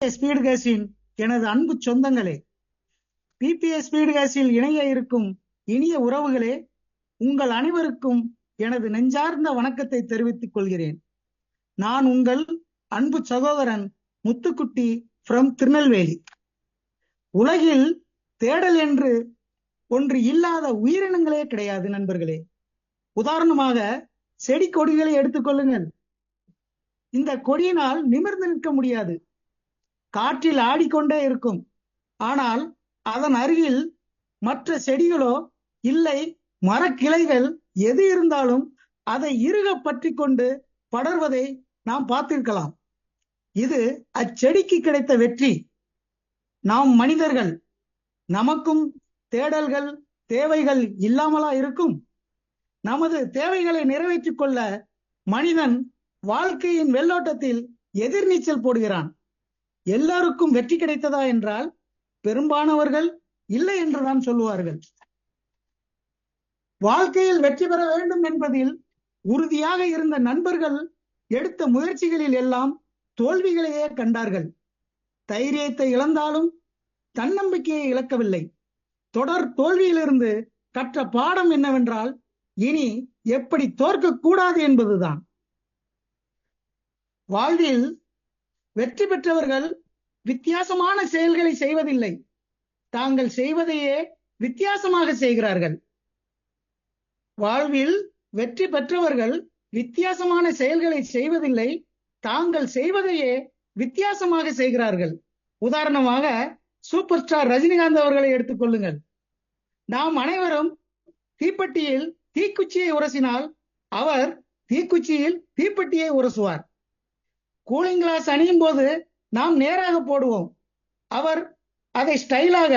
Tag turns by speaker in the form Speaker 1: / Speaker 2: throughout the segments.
Speaker 1: Speed கேஸின் எனது அன்பு சொந்தங்களே, பிபிஎஸ் ஸ்பீடு கேஸில் இணைய இருக்கும் இனிய உறவுகளே, உங்கள் அனைவருக்கும் எனது நெஞ்சார்ந்த வணக்கத்தை தெரிவித்துக் கொள்கிறேன். நான் உங்கள் அன்பு சகோதரன் முத்துக்குட்டி ஃப்ரம் திருநெல்வேலி. உலகில் தேடல் என்று ஒன்று இல்லாத உயிரினங்களே கிடையாது நண்பர்களே. உதாரணமாக செடி கொடிகளை எடுத்துக்கொள்ளுங்கள். இந்த கொடியினால் நிமிர்ந்து நிற்க முடியாது, காற்றில் ஆடிக்கொண்டே இருக்கும். ஆனால் அதன் அருகில் மற்ற செடிகளோ இல்லை மரக்கிளைகள் எது இருந்தாலும் அதை இறுக பற்றி கொண்டு படர்வதை நாம் பார்த்திருக்கலாம். இது அச்செடிக்கு கிடைத்த வெற்றி. நாம் மனிதர்கள், நமக்கும் தேடல்கள் தேவைகள் இல்லாமலா இருக்கும்? நமது தேவைகளை நிறைவேற்றிக் கொள்ள மனிதன் வாழ்க்கையின் வெள்ளோட்டத்தில் எதிர்நீச்சல் போடுகிறான். எல்லாருக்கும் வெற்றி கிடைத்ததா என்றால் பெரும்பாலானவர்கள் இல்லை என்றுதான் சொல்லுவார்கள். வாழ்க்கையில் வெற்றி பெற வேண்டும் என்பதில் உறுதியாக இருந்த நண்பர்கள் எடுத்த முயற்சிகளில் எல்லாம் தோல்விகளையே கண்டார்கள். தைரியத்தை இழந்தாலும் தன்னம்பிக்கையை இழக்கவில்லை. தொடர் தோல்வியிலிருந்து கற்ற பாடம் என்னவென்றால், இனி எப்படி தோற்கக்கூடாது என்பதுதான். வாழ்வில் வெற்றி பெற்றவர்கள் வித்தியாசமான செயல்களை செய்வதில்லை, தாங்கள் செய்வதையே வித்தியாசமாக செய்கிறார்கள். வாழ்வில் வெற்றி பெற்றவர்கள் வித்தியாசமான செயல்களை செய்வதில்லை, தாங்கள் செய்வதையே வித்தியாசமாக செய்கிறார்கள். உதாரணமாக சூப்பர் ஸ்டார் ரஜினிகாந்த் அவர்களை எடுத்துக்கொள்ளுங்கள். நாம் அனைவரும் தீப்பெட்டியில் தீக்குச்சியை உரசினால் அவர் தீக்குச்சியில் தீப்பெட்டியை உரசுவார். கூலிங் கிளாஸ் அணியும் போது நாம் நேராக போடுவோம், அவர் அதை ஸ்டைலாக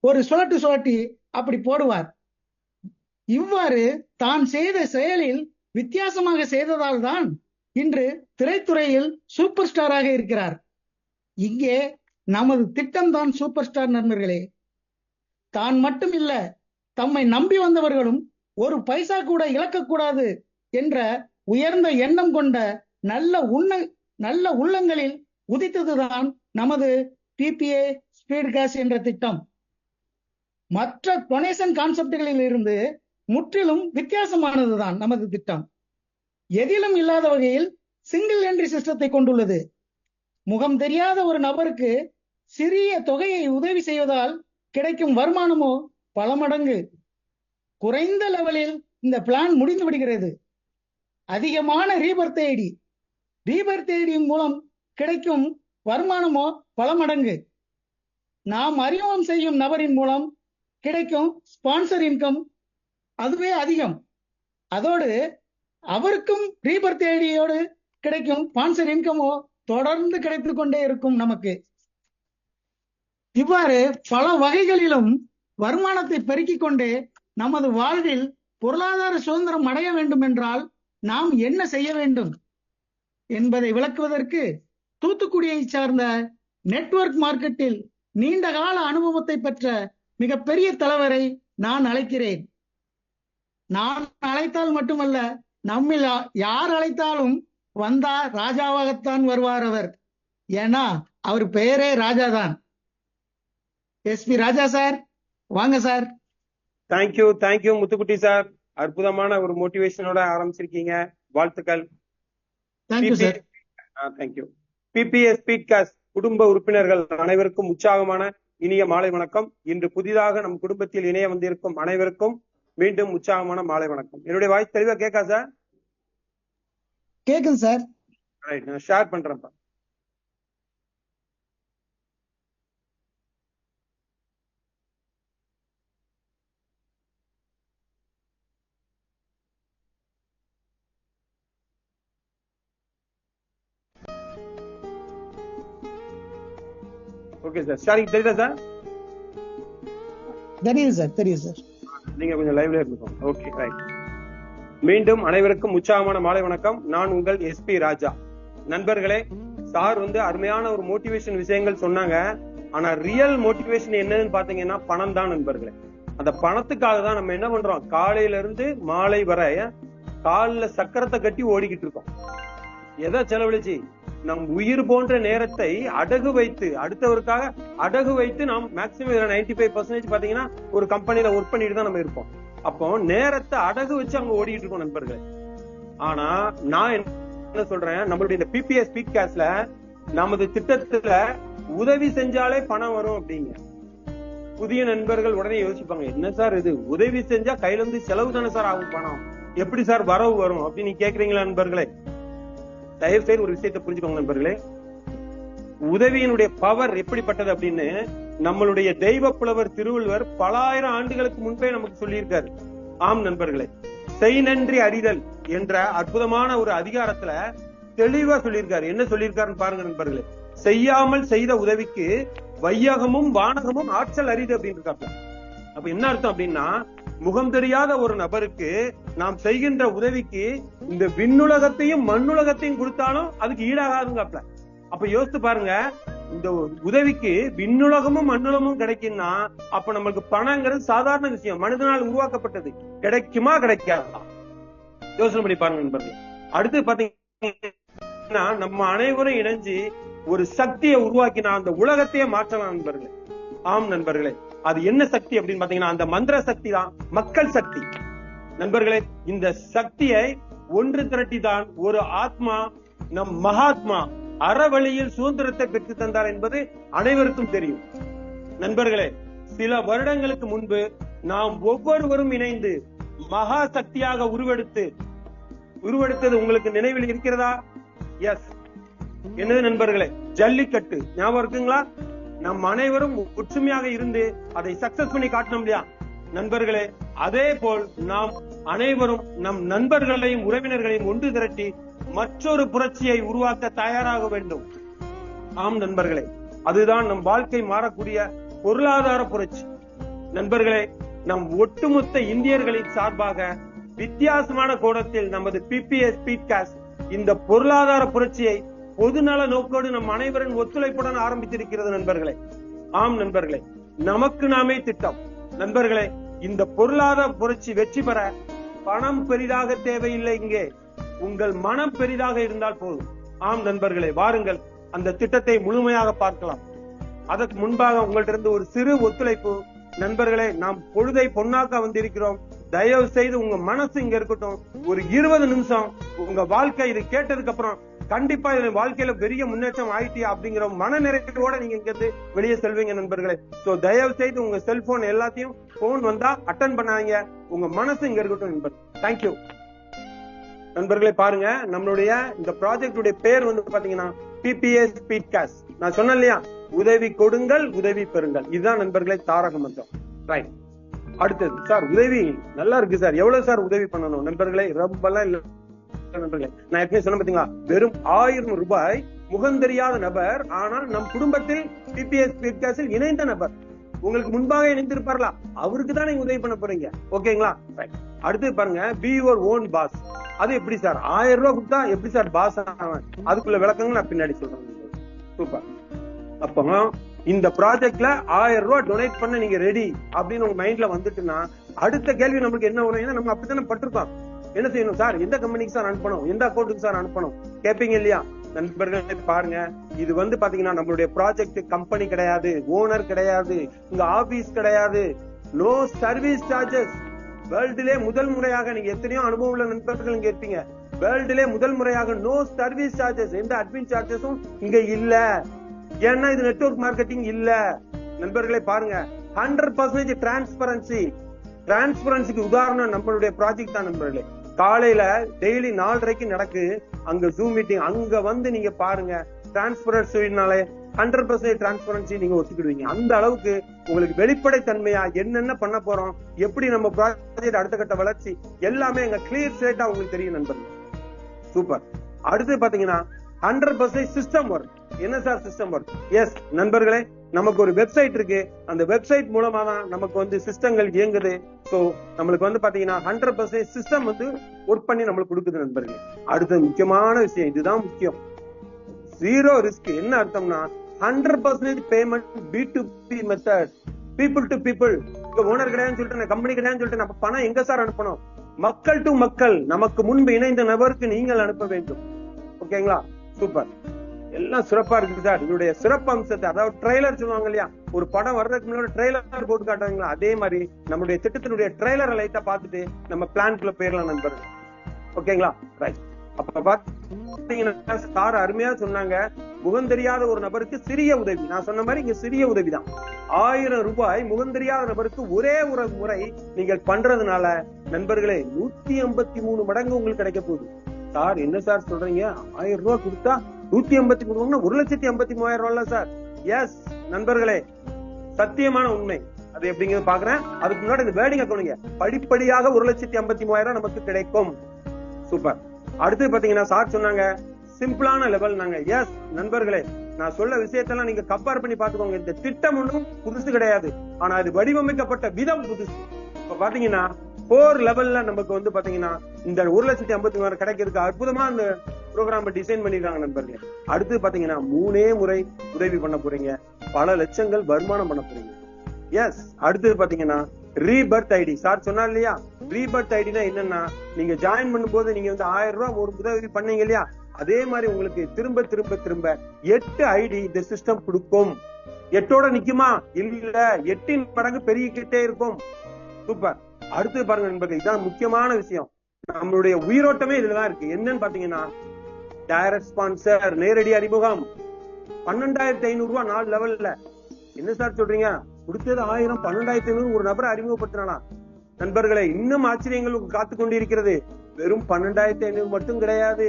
Speaker 1: ஒரு சுழட்டி அப்படி போடுவார். இவ்வாறு தான் செய்த செயலில் வித்தியாசமாக செய்ததால் தான் இன்று திரைத்துறையில் சூப்பர் ஸ்டாராக இருக்கிறார். இங்கே நமது திட்டம்தான் சூப்பர் ஸ்டார் நண்பர்களே. தான் மட்டும் இல்ல, தம்மை நம்பி வந்தவர்களும் ஒரு பைசா கூட இழக்கக்கூடாது என்ற உயர்ந்த எண்ணம் கொண்ட நல்ல உள்ளங்களில் உதித்ததுதான் நமது பிபிஏ ஸ்பீடு கேஸ் என்ற திட்டம். மற்ற டொனேஷன் கான்செப்டுகளில் இருந்து முற்றிலும் வித்தியாசமானதுதான் நமது திட்டம். எதிலும் இல்லாத வகையில் சிங்கிள் என்ட்ரி சிஸ்டத்தை கொண்டுள்ளது. முகம் தெரியாத ஒரு நபருக்கு சிறிய தொகையை உதவி செய்வதால் கிடைக்கும் வருமானமோ பல மடங்கு. குறைந்த லெவலில் இந்த பிளான் முடிந்து விடுகிறது. அதிகமான ரீபர்த் ஐடி மூலம் கிடைக்கும் வருமானமோ பல மடங்கு. நாம் அறிமுகம் செய்யும் நபரின் மூலம் கிடைக்கும் ஸ்பான்சர் இன்கம் அதுவே அதிகம். அதோடு அவருக்கும் ரீபர்த் ஐடியோடு கிடைக்கும் ஸ்பான்சர் இன்கமோ தொடர்ந்து கிடைத்துக் கொண்டே இருக்கும் நமக்கு. இவ்வாறு பல வகைகளிலும் வருமானத்தை பெருக்கிக் கொண்டே நமது வாழ்வில் பொருளாதார சுதந்திரம் அடைய வேண்டும் என்றால் நாம் என்ன செய்ய வேண்டும் என்பதை விளக்குவதற்கு தூத்துக்குடியை சார்ந்த நெட்வொர்க் மார்க்கெட்டில் நீண்ட கால அனுபவத்தை பெற்ற மிகப்பெரிய தலைவரை நான் அழைக்கிறேன். நான் அழைத்தால் மட்டுமல்ல, நம்மில் யார் அழைத்தாலும் வந்தா ராஜாவாகத்தான் வருவார் அவர். ஏன்னா அவர் பெயரே ராஜாதான். எஸ்பி ராஜா சார், வாங்க சார்.
Speaker 2: Thank you Muthukutti sir. அற்புதமான ஒரு மோட்டிவேஷனோட ஆரம்பிச்சிருக்கீங்க. வாழ்த்துக்கள்.
Speaker 1: Thank you sir.
Speaker 2: Thank you. PBS speed gas குடும்ப உறுப்பினர்கள் அனைவருக்கும் உற்சாகமான இனிய மாலை வணக்கம். இன்று புதிதாக நம் குடும்பத்தில் இணைய வந்திருக்கும் அனைவருக்கும் மீண்டும் உற்சாகமான மாலை வணக்கம். என்னுடைய வாய்ஸ் தெளிவா கேட்கா சார்?
Speaker 1: கேக்குது சார்.
Speaker 2: ரைட், நான் ஷேர் பண்றேன்ப்பா. ஓகே சார், ஷேரிங் தெரியுதா சார்?
Speaker 1: தெரியும் சார்.
Speaker 2: நீங்க கொஞ்சம் லைவ்ல இருந்துக்கோங்க. Okay right. மீண்டும் அனைவருக்கும் உற்சாகமான மாலை வணக்கம். நான் உங்கள் எஸ்பி ராஜா. நண்பர்களே, சார் அருமையான ஒரு மோட்டிவேஷன் விஷயங்கள் சொன்னாங்க. ஆனா ரியல் மோட்டிவேஷன் என்னன்னு பாத்தீங்கன்னா பணம் தான் நண்பர்களே. அந்த பணத்துக்காக தான் நம்ம என்ன பண்றோம், காலையில இருந்து மாலை வரை காலில் சக்கரத்தை கட்டி ஓடிக்கிட்டு இருக்கோம். எதை செலவழிச்சு? நம் உயிர் போன்ற நேரத்தை அடகு வைத்து அடுத்தவருக்காக அடகு வைத்து நாம் மேக்சிமம் 95% பாத்தீங்கன்னா ஒரு கம்பெனில ஒர்க் பண்ணிட்டு தான் நம்ம இருப்போம். அப்போ நேரத்தை அடகு வச்சு அங்க ஓடிட்டு இருக்கோம் நண்பர்களே. ஆனா நான் என்ன சொல்றேன், நம்மளுடைய இந்த PPS ஸ்பீட்காஸ்ட்ல நமது திட்டத்துல உதவி செஞ்சாலே பணம் வரும் அப்படிங்க. புதிய நண்பர்கள் உடனே யோசிப்பாங்க, என்ன சார் இது உதவி செஞ்சா கையில இருந்து செலவு தானே சார் ஆகும், பணம் எப்படி சார் வரவு வரும் அப்படின்னு நீ கேக்குறீங்களா நண்பர்களே? தயவு செய்து ஒரு விஷயத்தை புரிஞ்சுக்கோங்க நண்பர்களே. உதவியினுடைய பவர் எப்படிப்பட்டது அப்படின்னு நம்மளுடைய தெய்வ புலவர் திருவள்ளுவர் பல ஆயிரம் ஆண்டுகளுக்கு முன்பே நமக்கு சொல்லியிருக்காரு. ஆம் நண்பர்களே, செய் நன்றி அறிதல் என்ற அற்புதமான ஒரு அதிகாரத்துல தெளிவா சொல்லியிருக்காரு. என்ன சொல்லியிருக்காருன்னு பாருங்க நண்பர்களே. செய்யாமல் செய்த உதவிக்கு வையகமும் வானகமும் ஆற்றல் அறிது அப்படின்னு இருக்காங்க. அப்ப என்ன அர்த்தம் அப்படின்னா, முகம் தெரியாத ஒரு நபருக்கு நாம் செய்கின்ற உதவிக்கு இந்த விண்ணுலகத்தையும் மண்ணுலகத்தையும் கொடுத்தாலும் அதுக்கு ஈடாகாதுங்க. அப்ப யோசித்து பாருங்க, இந்த உதவிக்கு விண்ணுலகமும் மண்ணுலகமும் கிடைக்கும்னா அப்ப நம்மளுக்கு பணங்கிறது சாதாரண விஷயம், மனிதனால் உருவாக்கப்பட்டது. கிடைக்குமா கிடைக்காதா யோசனை பண்ணி பாருங்க நண்பர்களே. அடுத்து பாத்தீங்கன்னா நம்ம அனைவரும் இணைஞ்சு ஒரு சக்தியை உருவாக்கினா அந்த உலகத்தையே மாற்றலாம் நண்பர்களே. ஆம் நண்பர்களே, அது என்ன சக்தி அப்படின்னு பாத்தீங்கன்னா அந்த மந்திர சக்தி தான் மக்கள் சக்தி நண்பர்களே. இந்த சக்தியை ஒன்று திரட்டி தான் ஒரு ஆத்மா, நம் மகாத்மா அறவழியில் சுதந்திரத்தை பெற்று தந்தார் என்பது அனைவருக்கும் தெரியும் நண்பர்களே. சில வருடங்களுக்கு முன்பு நாம் ஒவ்வொருவரும் இணைந்து மகா சக்தியாக உருவெடுத்தது உங்களுக்கு நினைவில் இருக்கிறதா? எஸ். என்னது நண்பர்களே? ஜல்லிக்கட்டு ஞாபகம் இருக்குங்களா? நம் அனைவரும் ஒற்றுமையாக இருந்து அதை சக்சஸ் பண்ணி காட்டணும் இல்லையா நண்பர்களே? அதே போல் நாம் அனைவரும் நம் நண்பர்களையும் உறவினர்களையும் ஒன்று திரட்டி மற்றொரு புரட்சியை உருவாக்க தயாராக வேண்டும். ஆம் நண்பர்களே, அதுதான் நம் வாழ்க்கை மாறக்கூடிய பொருளாதார புரட்சி நண்பர்களே. நம் ஒட்டுமொத்த இந்தியர்களின் சார்பாக வித்தியாசமான கோணத்தில் நமது PPS ஸ்பீட்காஸ்ட் இந்த பொருளாதார புரட்சியை பொதுநல நோக்கோடு நம் அனைவரின் ஒத்துழைப்புடன் ஆரம்பித்திருக்கிறது நண்பர்களே. ஆம் நண்பர்களே, நமக்கு நாமே திட்டம் நண்பர்களே. இந்த பொருளாதார புரட்சி வெற்றி பெற பணம் பெரிதாக தேவையில்லை, இங்கே உங்கள் மனம் பெரிதாக இருந்தால் போதும். ஆம் நண்பர்களே, வாருங்கள் அந்த திட்டத்தை முழுமையாக பார்க்கலாம். அதற்கு முன்பாக உங்கள்ட்ட இருந்து ஒரு சிறு ஒத்துழைப்பு நண்பர்களே. நாம் பொழுதை பொன்னாக்க வந்திருக்கிறோம். தயவு செய்து உங்க மனசு இங்க இருக்கட்டும். ஒரு 20 நிமிஷம் உங்க வாழ்க்கை இது கேட்டதுக்கு அப்புறம் கண்டிப்பா இதுல வாழ்க்கையில பெரிய முன்னேற்றம் ஆயிட்டியா அப்படிங்கிற மன நிறைவோட நீங்க இங்க இருந்து வெளியே செல்வீங்க நண்பர்களே. சோ தயவு செய்து உங்க செல்போன் எல்லாத்தையும் போன் வந்தா அட்டன் பண்ணாங்க. உங்க மனசு இங்க இருக்கட்டும் நண்பர். தேங்க்யூ நண்பர்களே. பாருங்க, நம்மளுடைய இந்த ப்ராஜெக்ட் உடைய பேர் வந்து பாத்தீங்கன்னா PPS ஸ்பீட்காஸ்ட். நான் சொன்னேன் இல்லையா, உதவி கொடுங்கள் உதவி பெறுங்கள். இதுதான் நண்பர்களே தாரக மந்திரம். ரைட். அடுத்தது சார், உதவி நல்லா இருக்கு சார், எவ்வளவு சார் உதவி பண்ணணும் நண்பர்களே? ரொம்ப எல்லாம் இல்ல நண்பர்களே. நான் ஏற்கனவே சொன்ன பாத்தீங்களா, வெறும் 1000 ரூபாய். முகம் தெரியாத நபர், ஆனால் நம் குடும்பத்தில் PPS ஸ்பீட்காஸ்டில் இணைந்த நபர், உங்களுக்கு முன்பாக இணைந்திருப்பார்களா, அவருக்கு தான் நீங்க உதவி பண்ண போறீங்க. ஓகேங்களா? அடுத்து பாருங்க, பி யுவர் ஓன் பாஸ். அது எப்படி சார்? 1000 ரூபாய் கொடுத்தா எப்படி சார் பாஸ் ஆவேன்? அதுக்குள்ள விளக்கங்கள் நான் பின்னாடி சொல்றேன். சூப்பர். அப்போ இந்த ப்ராஜெக்ட்ல 1000 ரூபாய் டொனேட் பண்ண நீங்க ரெடி அப்படின்னு உங்க மைண்ட்ல வந்துட்டுன்னா அடுத்த கேள்வி நமக்கு என்ன வரும்? ஏன்னா நம்ம அப்படித்தானே பட்டிருக்கோம். என்ன செய்யணும் சார்? எந்த கம்பெனிக்கு சார் அனுப்பணும், எந்த அக்கௌண்ட்டுக்கு சார் அனுப்பணும் கேட்பீங்க இல்லையா நண்பர்களே? பாருங்க, இது வந்து பாத்தீங்கன்னா நம்மளுடைய ப்ராஜெக்ட் கம்பெனி கிடையாது, ஓனர் கிடையாது, இங்க ஆபீஸ் கிடையாது, நோ சர்வீஸ் சார்ஜஸ். வேர்ல்டுலே முதல் முறையாக, நீங்க எத்தனையோ அனுபவம் உள்ள நண்பர்கள் இங்க இருப்பீங்க, வேர்ல்டுலே முதல் முறையாக நோ சர்வீஸ் சார்ஜஸ், எந்த அட்மின் சார்ஜஸும் இங்க இல்ல. ஏன்னா இது நெட்வொர்க் மார்க்கெட்டிங் இல்ல நண்பர்களே. பாருங்க, 100% டிரான்ஸ்பரன்சி. டிரான்ஸ்பரன்சிக்கு உதாரணம் நம்மளுடைய ப்ராஜெக்ட் தான் நண்பர்களே. காலையில டெய்லி 4:30 நடக்கு அங்க ஜூம் மீட்டிங். அங்க வந்து நீங்க பாருங்க, டிரான்ஸ்பரன்சினாலே 100% டிரான்ஸ்பரன்சி நீங்க ஒத்துக்கிடுவீங்க. அந்த அளவுக்கு உங்களுக்கு வெளிப்படை தன்மையா என்னென்ன பண்ண போறோம், எப்படி நம்ம ப்ராஜெக்ட் அடுத்த கட்ட வளர்ச்சி எல்லாமே எங்க கிளியர் ஸ்ட்ரெயிட்டா உங்களுக்கு தெரியும் நண்பர்கள். சூப்பர். அடுத்து பாத்தீங்கன்னா 100% சிஸ்டம் ஒர்க். என்ன சார் சிஸ்டம் ஒர்க்? எஸ் நண்பர்களே, நமக்கு ஒரு வெப்சைட் இருக்கு. அந்த வெப்சைட் மூலமா தான் நமக்கு வந்து சிஸ்டங்கள் இயங்குது. சோ நம்மளுக்கு வந்து பாத்தீங்கன்னா 100% சிஸ்டம் வந்து ஒர்க் பண்ணி நம்மளுக்கு கொடுக்குது நண்பர்களே. அடுத்த முக்கியமான விஷயம், இதுதான் முக்கியம், ஜீரோ ரிஸ்க். என்ன அர்த்தம்னா 100% payment B2B method, people to people. Owner கிடையாதுன்னு சொல்லிட்டு, கம்பெனி கிடையாதுன்னு சொல்லிட்டு நம்ம பணம் எங்க சார் அனுப்பணும்? மக்கள் டு மக்கள், நமக்கு முன்பு இணைந்த நபருக்கு நீங்கள் அனுப்ப வேண்டும். ஓகேங்களா? சூப்பர். எல்லாம் சிறப்பா இருக்கு சார். இதனுடைய சிறப்பு அம்சத்தை, அதாவது ட்ரெய்லர் சொல்லுவாங்க இல்லையா, ஒரு படம் வர்றதுக்கு முன்னாடி ட்ரெய்லர் போட்டு காட்டுவாங்களா, அதே மாதிரி நம்மளுடைய திட்டத்தினுடைய ட்ரெய்லரை லைட்டா பார்த்துட்டு நம்ம பிளான்குள்ள போயிடலாம் நண்பர்கள். ஓகேங்களா? ரைட். அப்ப பாத்தீங்கன்னா சார் அருமையா சொன்னாங்க, முகந்தெரியாத ஒரு நபருக்கு சிறிய உதவி. நான் சொன்ன மாதிரி இங்க சிறிய உதவிதான். 1000 ரூபாய் முகந்தெரியாத நபருக்கு ஒரே ஒரு முறை நீங்கள் பண்றதுனால நண்பர்களே 183 மடங்கு உங்களுக்கு கிடைக்க போகுது. சார் என்ன சார் சொல்றீங்க, 1000 ரூபாய் கொடுத்தா 183 1,83,000 சார். எஸ் நண்பர்களே, சத்தியமான உண்மை. அது எப்படிங்கிறது பாக்குறேன். அதுக்கு முன்னாடி இந்த வேர்டிங்க கவனிங்க. படிப்படியாக 1,53,000 நமக்கு கிடைக்கும். சூப்பர். அடுத்து பாத்தீங்கன்னா சார் சொன்னாங்க சிம்பிளான லெவல். நாங்க எஸ் நண்பர்களே, நான் சொல்ல விஷயத்தெல்லாம் நீங்க கம்பேர் பண்ணி பாத்துக்கோங்க. இந்த திட்டம் ஒன்றும் புதுசு கிடையாது, ஆனா அது வடிவமைக்கப்பட்ட விதம் புதுசு. இப்ப பாத்தீங்கன்னா 4 லெவல்ல நமக்கு வந்து பாத்தீங்கன்னா இந்த 1,53,000 கிடைக்கிறதுக்கு அற்புதமா அந்த ப்ரோக்ராம் டிசைன் பண்ணிருக்காங்க நண்பர்களே. அடுத்து பாத்தீங்கன்னா 3 முறை உதவி பண்ண போறீங்க, பல லட்சங்கள் வருமானம் பண்ண போறீங்க. எஸ். அடுத்தது பாத்தீங்கன்னா ரீபர்த் ஐடி. சார் சொன்னா இல்லையா, ரீபர்த் ஐடினா என்னன்னா, நீங்க ஜாயின் பண்ணும்போது நீங்க வந்து 1000 ரூபாய் ஒரு உதவி பண்ணீங்க இல்லையா, அதே மாதிரி உங்களுக்கு திரும்ப திரும்ப திரும்ப 8 ஐடி இந்த சிஸ்டம் கொடுக்கும். 8ஓட நிக்குமா? இல்ல, 8 மடங்கு பெருகிக்கிட்டே இருக்கும். சூப்பர். அடுத்து பாருங்க நண்பர்கள், இதுதான் முக்கியமான விஷயம். நம்மளுடைய உயிரோட்டமே இதுலதான் இருக்கு. என்னன்னு பாத்தீங்கன்னா டைரக்ட் ஸ்பான்சர், நேரடி அறிமுகம். 12,500 ரூபாய் 4 லெவல்ல. என்ன சார் சொல்றீங்க, கொடுத்தது 1000, 12,500 ஒரு நபரை அறிமுகப்படுத்தினா நண்பர்களே, இன்னும் ஆச்சரியங்கள் காத்து கொண்டிருக்கிறது. வெறும் 12,500 மட்டும் கிடையாது.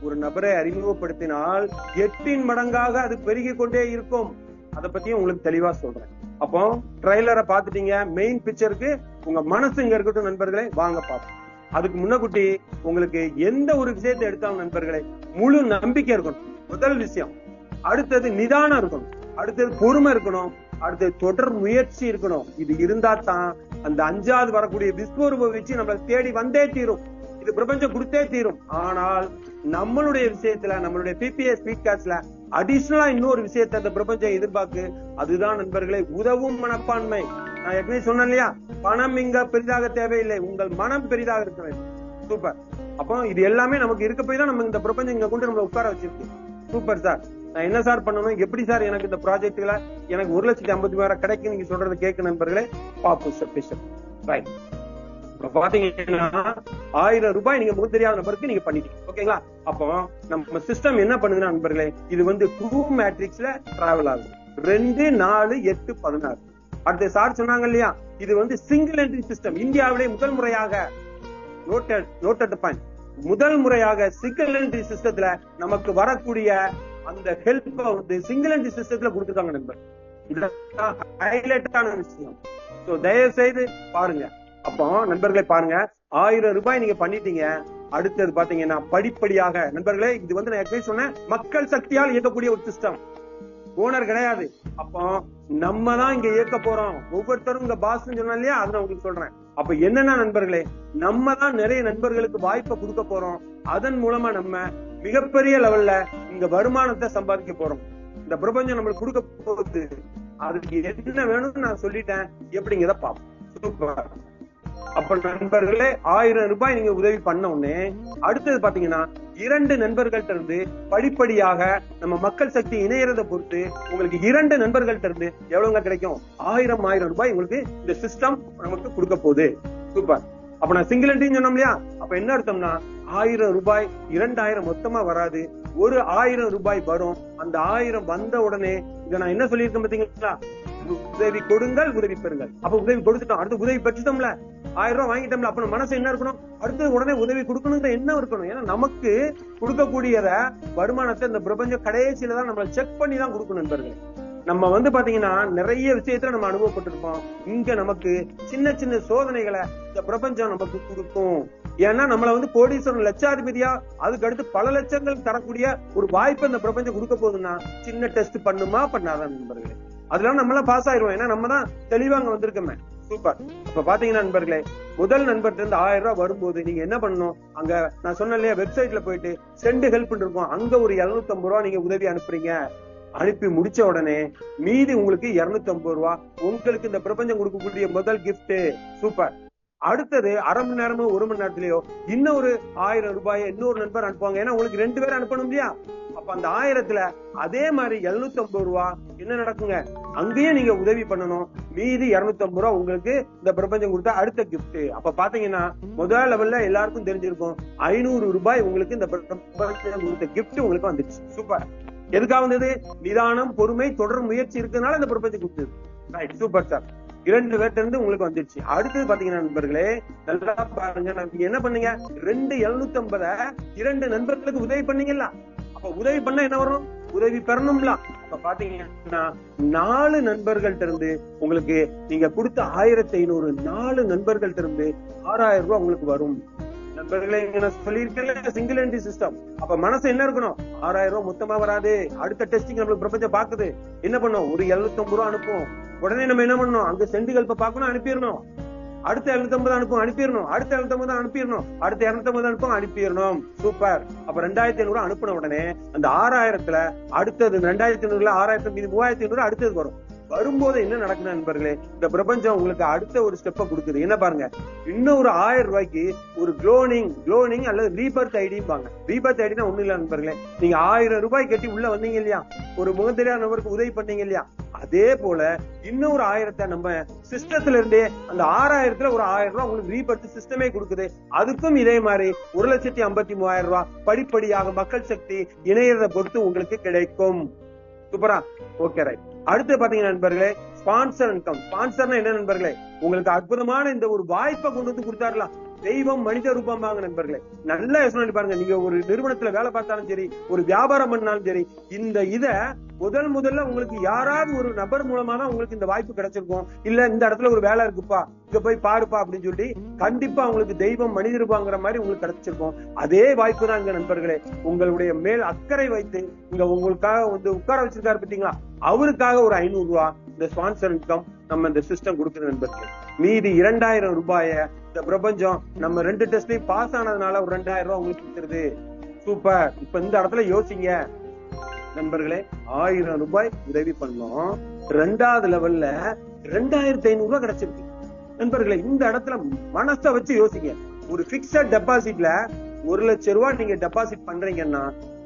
Speaker 2: ஒரு நபரை அறிமுகப்படுத்தினால் 8 மடங்காக அது பெருகி கொண்டே இருக்கும். அதை பத்தியும் உங்களுக்கு தெளிவா சொல்றேன். அப்போ ட்ரெய்லரை பாத்துட்டீங்க, மெயின் பிக்சருக்கு உங்க மனசு இங்க இருக்கட்டும் நண்பர்களே. வாங்க பாப்போம். அதுக்கு முன்னகுட்டி உங்களுக்கு எந்த ஒரு விஷயத்தை எடுத்தாலும் நண்பர்களே முழு நம்பிக்கை இருக்கணும், முதல் விஷயம். அடுத்தது நிதானம் இருக்கணும், அடுத்தது பொறுமை இருக்கணும், அடுத்தது தொடர் முயற்சி இருக்கணும். இது இருந்தா தான் அந்த 5வது வரக்கூடிய விஸ்வரூப வச்சு நம்மளை தேடி வந்தே தீரும். இது பிரபஞ்சம் கொடுத்தே தீரும். ஆனால் நம்மளுடைய விஷயத்துல, நம்மளுடைய பிபிஎஸ் ஸ்பீட்காஸ்ட்ல அடிஷனலா இன்னொரு விஷயத்தை அந்த பிரபஞ்சம் எதிர்பார்க்கு. அதுதான் நண்பர்களே உதவும் மனப்பான்மை. நான் ஏற்கனவே சொன்னேன் இல்லையா, பணம் இங்க பெரிதாக தேவையில்லை, உங்கள் மனம் பெரிதாக இருக்க வேண்டும். சூப்பர். அப்போ இது எல்லாமே நமக்கு இருக்க போய் தான் நம்ம இந்த பிரபஞ்சம் இங்க கொண்டு நம்மளை உட்கார வச்சிருக்கு. Super sir. நான் என்ன சார் பண்ணணும், எப்படி சார் எனக்கு இந்த ப்ராஜெக்ட்ல எனக்கு 1,50,000 கிடைக்கும் நீங்க சொல்றது கேட்க நண்பர்களே. பாப்போம். ரைட். பாத்தீங்கன்னா 1000 ரூபாய் நீங்க முகம் தெரியாத நபருக்கு நீங்க பண்ணிட்டீங்க. ஓகேங்களா? அப்போ நம்ம சிஸ்டம் என்ன பண்ணுதுன்னா நண்பர்களே, இது வந்து 2 மேட்ரிக்ஸ்ல டிராவல் ஆகுது. 2, 4, 8, 16. அடுத்து சார் சொன்னாங்க இல்லையா, இது வந்து சிங்கிள் என்ட்ரி சிஸ்டம். இந்தியாவிலே முதல் முறையாக நோட்டட் பாயிண்ட், முதல் முறையாக சிங்கிள் என்ட்ரி சிஸ்டத்துல நமக்கு வரக்கூடிய அந்த ஹெல்ப் வந்து சிங்கிள் என்ட்ரி சிஸ்டத்துல கொடுத்துருக்காங்க நண்பர். இதுதான் ஹைலைட்டான விஷயம். சோ தயவு செய்து பாருங்க. அப்போ நண்பர்களே பாருங்க, 1000 ரூபாய் நீங்க பண்ணிட்டீங்க. அடுத்தது பாத்தீங்கன்னா படிப்படியாக நண்பர்களே, இது வந்து நான் ஏற்கனவே சொன்னேன், மக்கள் சக்தியால் இயக்கக்கூடிய ஒரு சிஸ்டம், ஓனர் கிடையாது. அப்போ நம்ம தான் இங்க இயக்க போறோம். ஒவ்வொருத்தரும் இங்க பாஸ் சொன்னா இல்லையா, அதை நான் உங்களுக்கு சொல்றேன். அப்ப என்னன்னா நண்பர்களே, நம்ம தான் நிறைய நண்பர்களுக்கு வாய்ப்பை கொடுக்க போறோம். அதன் மூலமா நம்ம மிகப்பெரிய லெவல்ல இங்க வருமானத்தை சம்பாதிக்க போறோம். இந்த பிரபஞ்சம் நம்மளுக்கு கொடுக்க போகுது. அதுக்கு என்ன வேணும்னு நான் சொல்லிட்டேன், எப்படிங்கிறத பாப்போம். சூப்பர். அப்ப நண்பர்களே 1000 ரூபாய் நீங்க உதவி பண்ண உடனே அடுத்தது பாத்தீங்கன்னா 2 நண்பர்கள்ட்ட இருந்து படிப்படியாக நம்ம மக்கள் சக்தி இணையறத பொறுத்து உங்களுக்கு 2 நண்பர்கள்ட்ட இருந்து எவ்வளவுங்க கிடைக்கும், 1000 ரூபாய் உங்களுக்கு இந்த சிஸ்டம் நமக்கு கொடுக்க போகுது. சூப்பர். அப்ப நான் சிங்கிள் என்ட்ரின்னு சொன்னோம் இல்லையா, அப்ப என்ன அர்த்தம்னா 1000 ரூபாய் 2000 மொத்தமா வராது, ஒரு 1000 ரூபாய் வரும். அந்த 1000 வந்த உடனே இத நான் என்ன சொல்லியிருக்கேன் பாத்தீங்களா, உதவி கொடுங்கள் உதவி பெறுங்கள். அப்ப உதவி கொடுத்துட்டோம், அடுத்து உதவி பெற்றுட்டோம்ல, 1000 ரூபாய் வாங்கிட்டோம்ல. அப்ப மனசு என்ன இருக்கணும், அடுத்து உடனே உதவி கொடுக்கணுங்கிற என்ன இருக்கணும். ஏன்னா நமக்கு கொடுக்கக்கூடியத வருமானத்தை இந்த பிரபஞ்சம் கடைசியில தான் நம்மள செக் பண்ணி தான் கொடுக்கணும் நண்பர்கள். நம்ம வந்து பாத்தீங்கன்னா நிறைய விஷயத்துல நம்ம அனுபவப்பட்டிருப்போம். இங்க நமக்கு சின்ன சின்ன சோதனைகளை இந்த பிரபஞ்சம் நமக்கு கொடுக்கும். ஏன்னா நம்மள வந்து கோடீஸ்வரன் லட்சாதிபதியா அதுக்கு அடுத்து பல லட்சங்கள் தரக்கூடிய ஒரு வாய்ப்பு இந்த பிரபஞ்சம் கொடுக்க போகுதுன்னா சின்ன டெஸ்ட் பண்ணுமா பண்ணாதான் நண்பர்களே, அதெல்லாம் நம்மளாம் பாஸ் ஆயிடுவோம். ஏன்னா நம்ம தான் தெளிவா அங்க வந்திருக்கோமே. சூப்பர். இப்ப பாத்தீங்கன்னா நண்பர்களே, முதல் நண்பர்கிட்ட இருந்து 1000 ரூபாய் வரும்போது நீங்க என்ன பண்ணணும், அங்க நான் சொன்ன இல்லையா வெப்சைட்ல போயிட்டு சென்ட் ஹெல்ப் இருக்கும், அங்க ஒரு 750 ரூபாய் நீங்க உதவி அனுப்புறீங்க. அனுப்பி முடிச்ச உடனே மீதி உங்களுக்கு 250 ரூபாய் உங்களுக்கு இந்த பிரபஞ்சம் கொடுக்கக்கூடிய முதல் கிஃப்ட். சூப்பர். அடுத்தது அரை மணி நேரமோ 1 மணி நேரத்திலயோ இன்னொரு 1000 ரூபாய் இன்னொரு நண்பர் அனுப்புவாங்க. ஏன்னா உங்களுக்கு 2 பேர் அனுப்பணும் இல்லையா? அப்ப அந்த 1000த்துல அதே மாதிரி 750 ரூபா என்ன நடக்குங்க, அங்கேயும் நீங்க உதவி பண்ணணும். மீதி 250 ரூபா உங்களுக்கு இந்த பிரபஞ்சம் கொடுத்த அடுத்த கிஃப்ட். அப்ப பாத்தீங்கன்னா முதல் லெவல்ல எல்லாருக்கும் தெரிஞ்சிருக்கும் 500 ரூபாய் உங்களுக்கு இந்த பிரபஞ்சம் கொடுத்த கிஃப்ட் உங்களுக்கு வந்துச்சு. சூப்பர். எதுக்காக வந்தது? நிதானம், பொறுமை, தொடர் முயற்சி இருக்கிறதுனால இந்த பிரபஞ்சம் கொடுத்தது. Right, super sir. 2 பேர்ட்ட இருந்து உங்களுக்கு வந்துருச்சு. அடுத்தது பாத்தீங்கன்னா நண்பர்களே நல்லா பாருங்க, நீங்க என்ன பண்ணீங்க, 750 2 நண்பர்களுக்கு உதவி பண்ணீங்கல்ல. அப்ப உதவி பண்ண என்ன வரும்? உதவி பெறணும்ல. அப்ப பாத்தீங்கன்னா 4 நண்பர்கள்ட்ட இருந்து உங்களுக்கு நீங்க கொடுத்த 1500 4 நண்பர்கள்ட்ட இருந்து 6000 ரூபாய் உங்களுக்கு வரும். நண்பர்களே நான் சொல்லியிருக்கேன் சிங்கிள் என்ட்ரி சிஸ்டம். அப்ப மனசு என்ன இருக்கணும், 6000 ரூபாய் மொத்தமா வராது. அடுத்த டெஸ்டிங் நம்மளுக்கு பிரபஞ்சம் பாக்குது. என்ன பண்ணும், ஒரு 750 ரூபாய் அனுப்பும். உடனே நம்ம என்ன பண்ணணும், அங்க செண்டுகள் பார்க்கணும், அனுப்பிடணும். அடுத்த 750 அனுப்பும், அனுப்பிடணும். அடுத்த 750 அனுப்பிடணும். அடுத்த 250 அனுப்பும், அனுப்பிடணும். சூப்பர். அப்ப 2500 அனுப்பின உடனே அந்த 6000த்துல அடுத்தது 2500 6000 மீது 3500 அடுத்தது வரும். வரும்போது என்ன நடக்குது நண்பர்களே, இந்த பிரபஞ்சம் உங்களுக்கு அடுத்த ஒரு ஸ்டெப்ப கொடுக்குது. என்ன பாருங்க, இன்னும் ஒரு 1000 ரூபாய்க்கு ஒரு குளோனிங் அல்லது ரீபர்த் ஐடிம்பாங்க. ரீபர்த் ஐடினா ஒண்ணு இல்ல நண்பர்களே, நீங்க 1000 ரூபாய் கட்டி உள்ள வந்தீங்க இல்லையா, ஒரு முகந்தெரியாத நபருக்கு உதவி பண்ணீங்க இல்லையா, அதே போல இன்னொரு 1000 நம்ம சிஸ்டத்துல இருந்தே அந்த 6000த்துல ஒரு 1000 ரூபாய் உங்களுக்கு ரீபர்த் சிஸ்டமே கொடுக்குது. அதுக்கும் இதே மாதிரி 1,53,000 ரூபாய் படிப்படியாக மக்கள் சக்தி இணையதை பொறுத்து உங்களுக்கு கிடைக்கும். சூப்பரா? Okay, right. அடுத்து பாத்தீங்கன்னா நண்பர்களே ஸ்பான்சர் இன்கம். ஸ்பான்சர்னா என்ன நண்பர்களே, உங்களுக்கு அற்புதமான இந்த ஒரு வாய்ப்பை கொண்டு வந்து கொடுத்தாருல, தெய்வம் மனித ரூபமாங்க நண்பர்களே. நல்லா யோசனை பாருங்க, நீங்க ஒரு நிறுவனத்துல வேலை பார்த்தாலும் சரி, ஒரு வியாபாரம் பண்ணாலும் சரி, இந்த இத முதல்ல உங்களுக்கு யாராவது ஒரு நபர் மூலமா தான் உங்களுக்கு இந்த வாய்ப்பு கிடைச்சிருக்கும். இல்ல இந்த இடத்துல ஒரு வேலை இருக்குப்பா, இங்க போய் பாருப்பா அப்படின்னு சொல்லி கண்டிப்பா உங்களுக்கு தெய்வம் மனித ரூபாங்கிற மாதிரி உங்களுக்கு கிடைச்சிருக்கும். அதே வாய்ப்பு தான் இங்க நண்பர்களே, உங்களுடைய மேல் அக்கறை வைத்து இங்க உங்களுக்காக வந்து உட்கார வச்சிருக்காரு பாத்தீங்களா, அவருக்காக ஒரு 500 ரூபாய் இந்த ஸ்பான்சர் இன்கம் நம்ம இந்த சிஸ்டம் கொடுக்குற நண்பர்களே. மீதி 2000 ரூபாய இந்த பிரபஞ்சம் நம்ம 2 டெஸ்ட்லயும் பாஸ் ஆனதுனால ஒரு 2000 ரூபாய் உங்களுக்கு கொடுத்துருது. சூப்பர். இப்ப இந்த இடத்துல யோசிங்க நண்பர்களே, 1000 ரூபாய் உதவி பண்ணோம், 2வது லெவல்ல 2500 ரூபாய் கிடைச்சிருக்கு நண்பர்களே. இந்த இடத்துல மனசை வச்சு யோசிங்க, ஒரு பிக்ஸட் டெபாசிட்ல 1 லட்சம் ரூபாய் நீங்க டெபாசிட் பண்றீங்கன்னா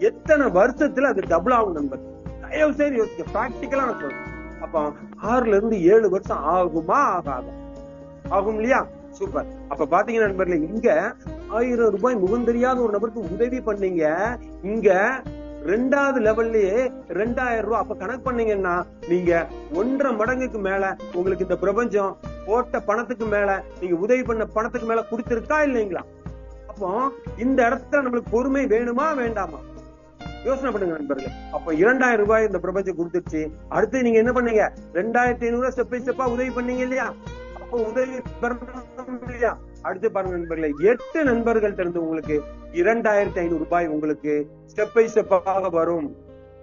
Speaker 2: எத்தனை வருஷத்துல அது டபுள் ஆகும் நண்பர்? தயவு செய்து யோசிக்க, பிராக்டிக்கலா நான் சொல்றேன். அப்ப 6ல இருந்து 7 வருஷம் ஆகுமா? ஆகும் இல்லையா? சூப்பர். அப்ப பாத்தீங்கன்னா நண்பர்களே, இங்க 1000 ரூபாய் முகந்தெரியாத ஒரு நபருக்கு உதவி பண்ணீங்க. இங்க 2வது லெவல்லயே 2000 ரூபாய். அப்ப கணக்கு பண்ணீங்கன்னா நீங்க 1.5 மடங்குக்கு மேல உங்களுக்கு இந்த பிரபஞ்சம் போட்ட பணத்துக்கு மேல, நீங்க உதவி பண்ண பணத்துக்கு மேல கொடுத்திருக்கா இல்லைங்களா? அப்போ இந்த இடத்துல நம்மளுக்கு பொறுமை வேணுமா வேண்டாமா? யோசனை பண்ணுங்க நண்பர்களே. அப்ப 2000 ரூபாய் இந்த பிரபஞ்சம் கொடுத்துருச்சு. அடுத்து நீங்க என்ன பண்ணீங்க, 2500 ஸ்டெப் பை ஸ்டெப்பா உதவி பண்ணீங்க இல்லையா? அப்ப உதவி இல்லையா? அடுத்து பாருங்க நண்பர்களே, 8 நண்பர்கள்ட்ட இருந்து உங்களுக்கு 2500 ரூபாய் உங்களுக்கு ஸ்டெப் பை ஸ்டெப்பாக வரும்.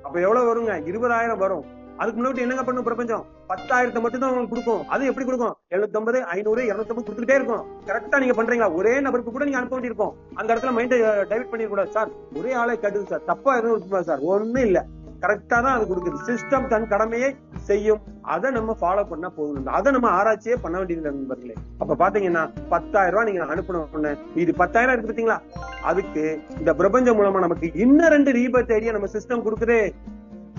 Speaker 2: அப்ப எவ்வளவு வருங்க, 20,000 வரும். அதுக்கு முன்னாடி என்னங்க பண்ணும் பிரபஞ்சம், 10,000 மட்டும் தான் உங்களுக்கு கொடுக்கும். அது எப்படி கொடுக்கும், 750 500 250 கொடுத்துட்டே இருக்கும். கரெக்டா நீங்க பண்றீங்களா? ஒரே நபருக்கு கூட நீங்க அனுப்ப வேண்டியிருக்கும். அந்த இடத்துல மைண்ட் டைவர்ட் பண்ணிட கூடாது. சார் ஒரே ஆளை கட்டுது சார், தப்பா எதுவும் இருக்குமா சார்? ஒண்ணும் இல்ல, கரெக்டா தான் அது கொடுக்குது. சிஸ்டம் தன் கடமையை செய்யும். அதை நம்ம ஃபாலோ பண்ணா போதும். அதை நம்ம ஆராய்ச்சியே பண்ண வேண்டியது நண்பர்களே. அப்ப பாத்தீங்கன்னா 10,000 ரூபாய் நீங்க அனுப்பணும், இது 10,000 இருக்கு பாத்தீங்களா? அதுக்கு இந்த பிரபஞ்சம் மூலமா நமக்கு இன்னும் 2 ரீபர்த் ஐடியா நம்ம சிஸ்டம் கொடுக்குது.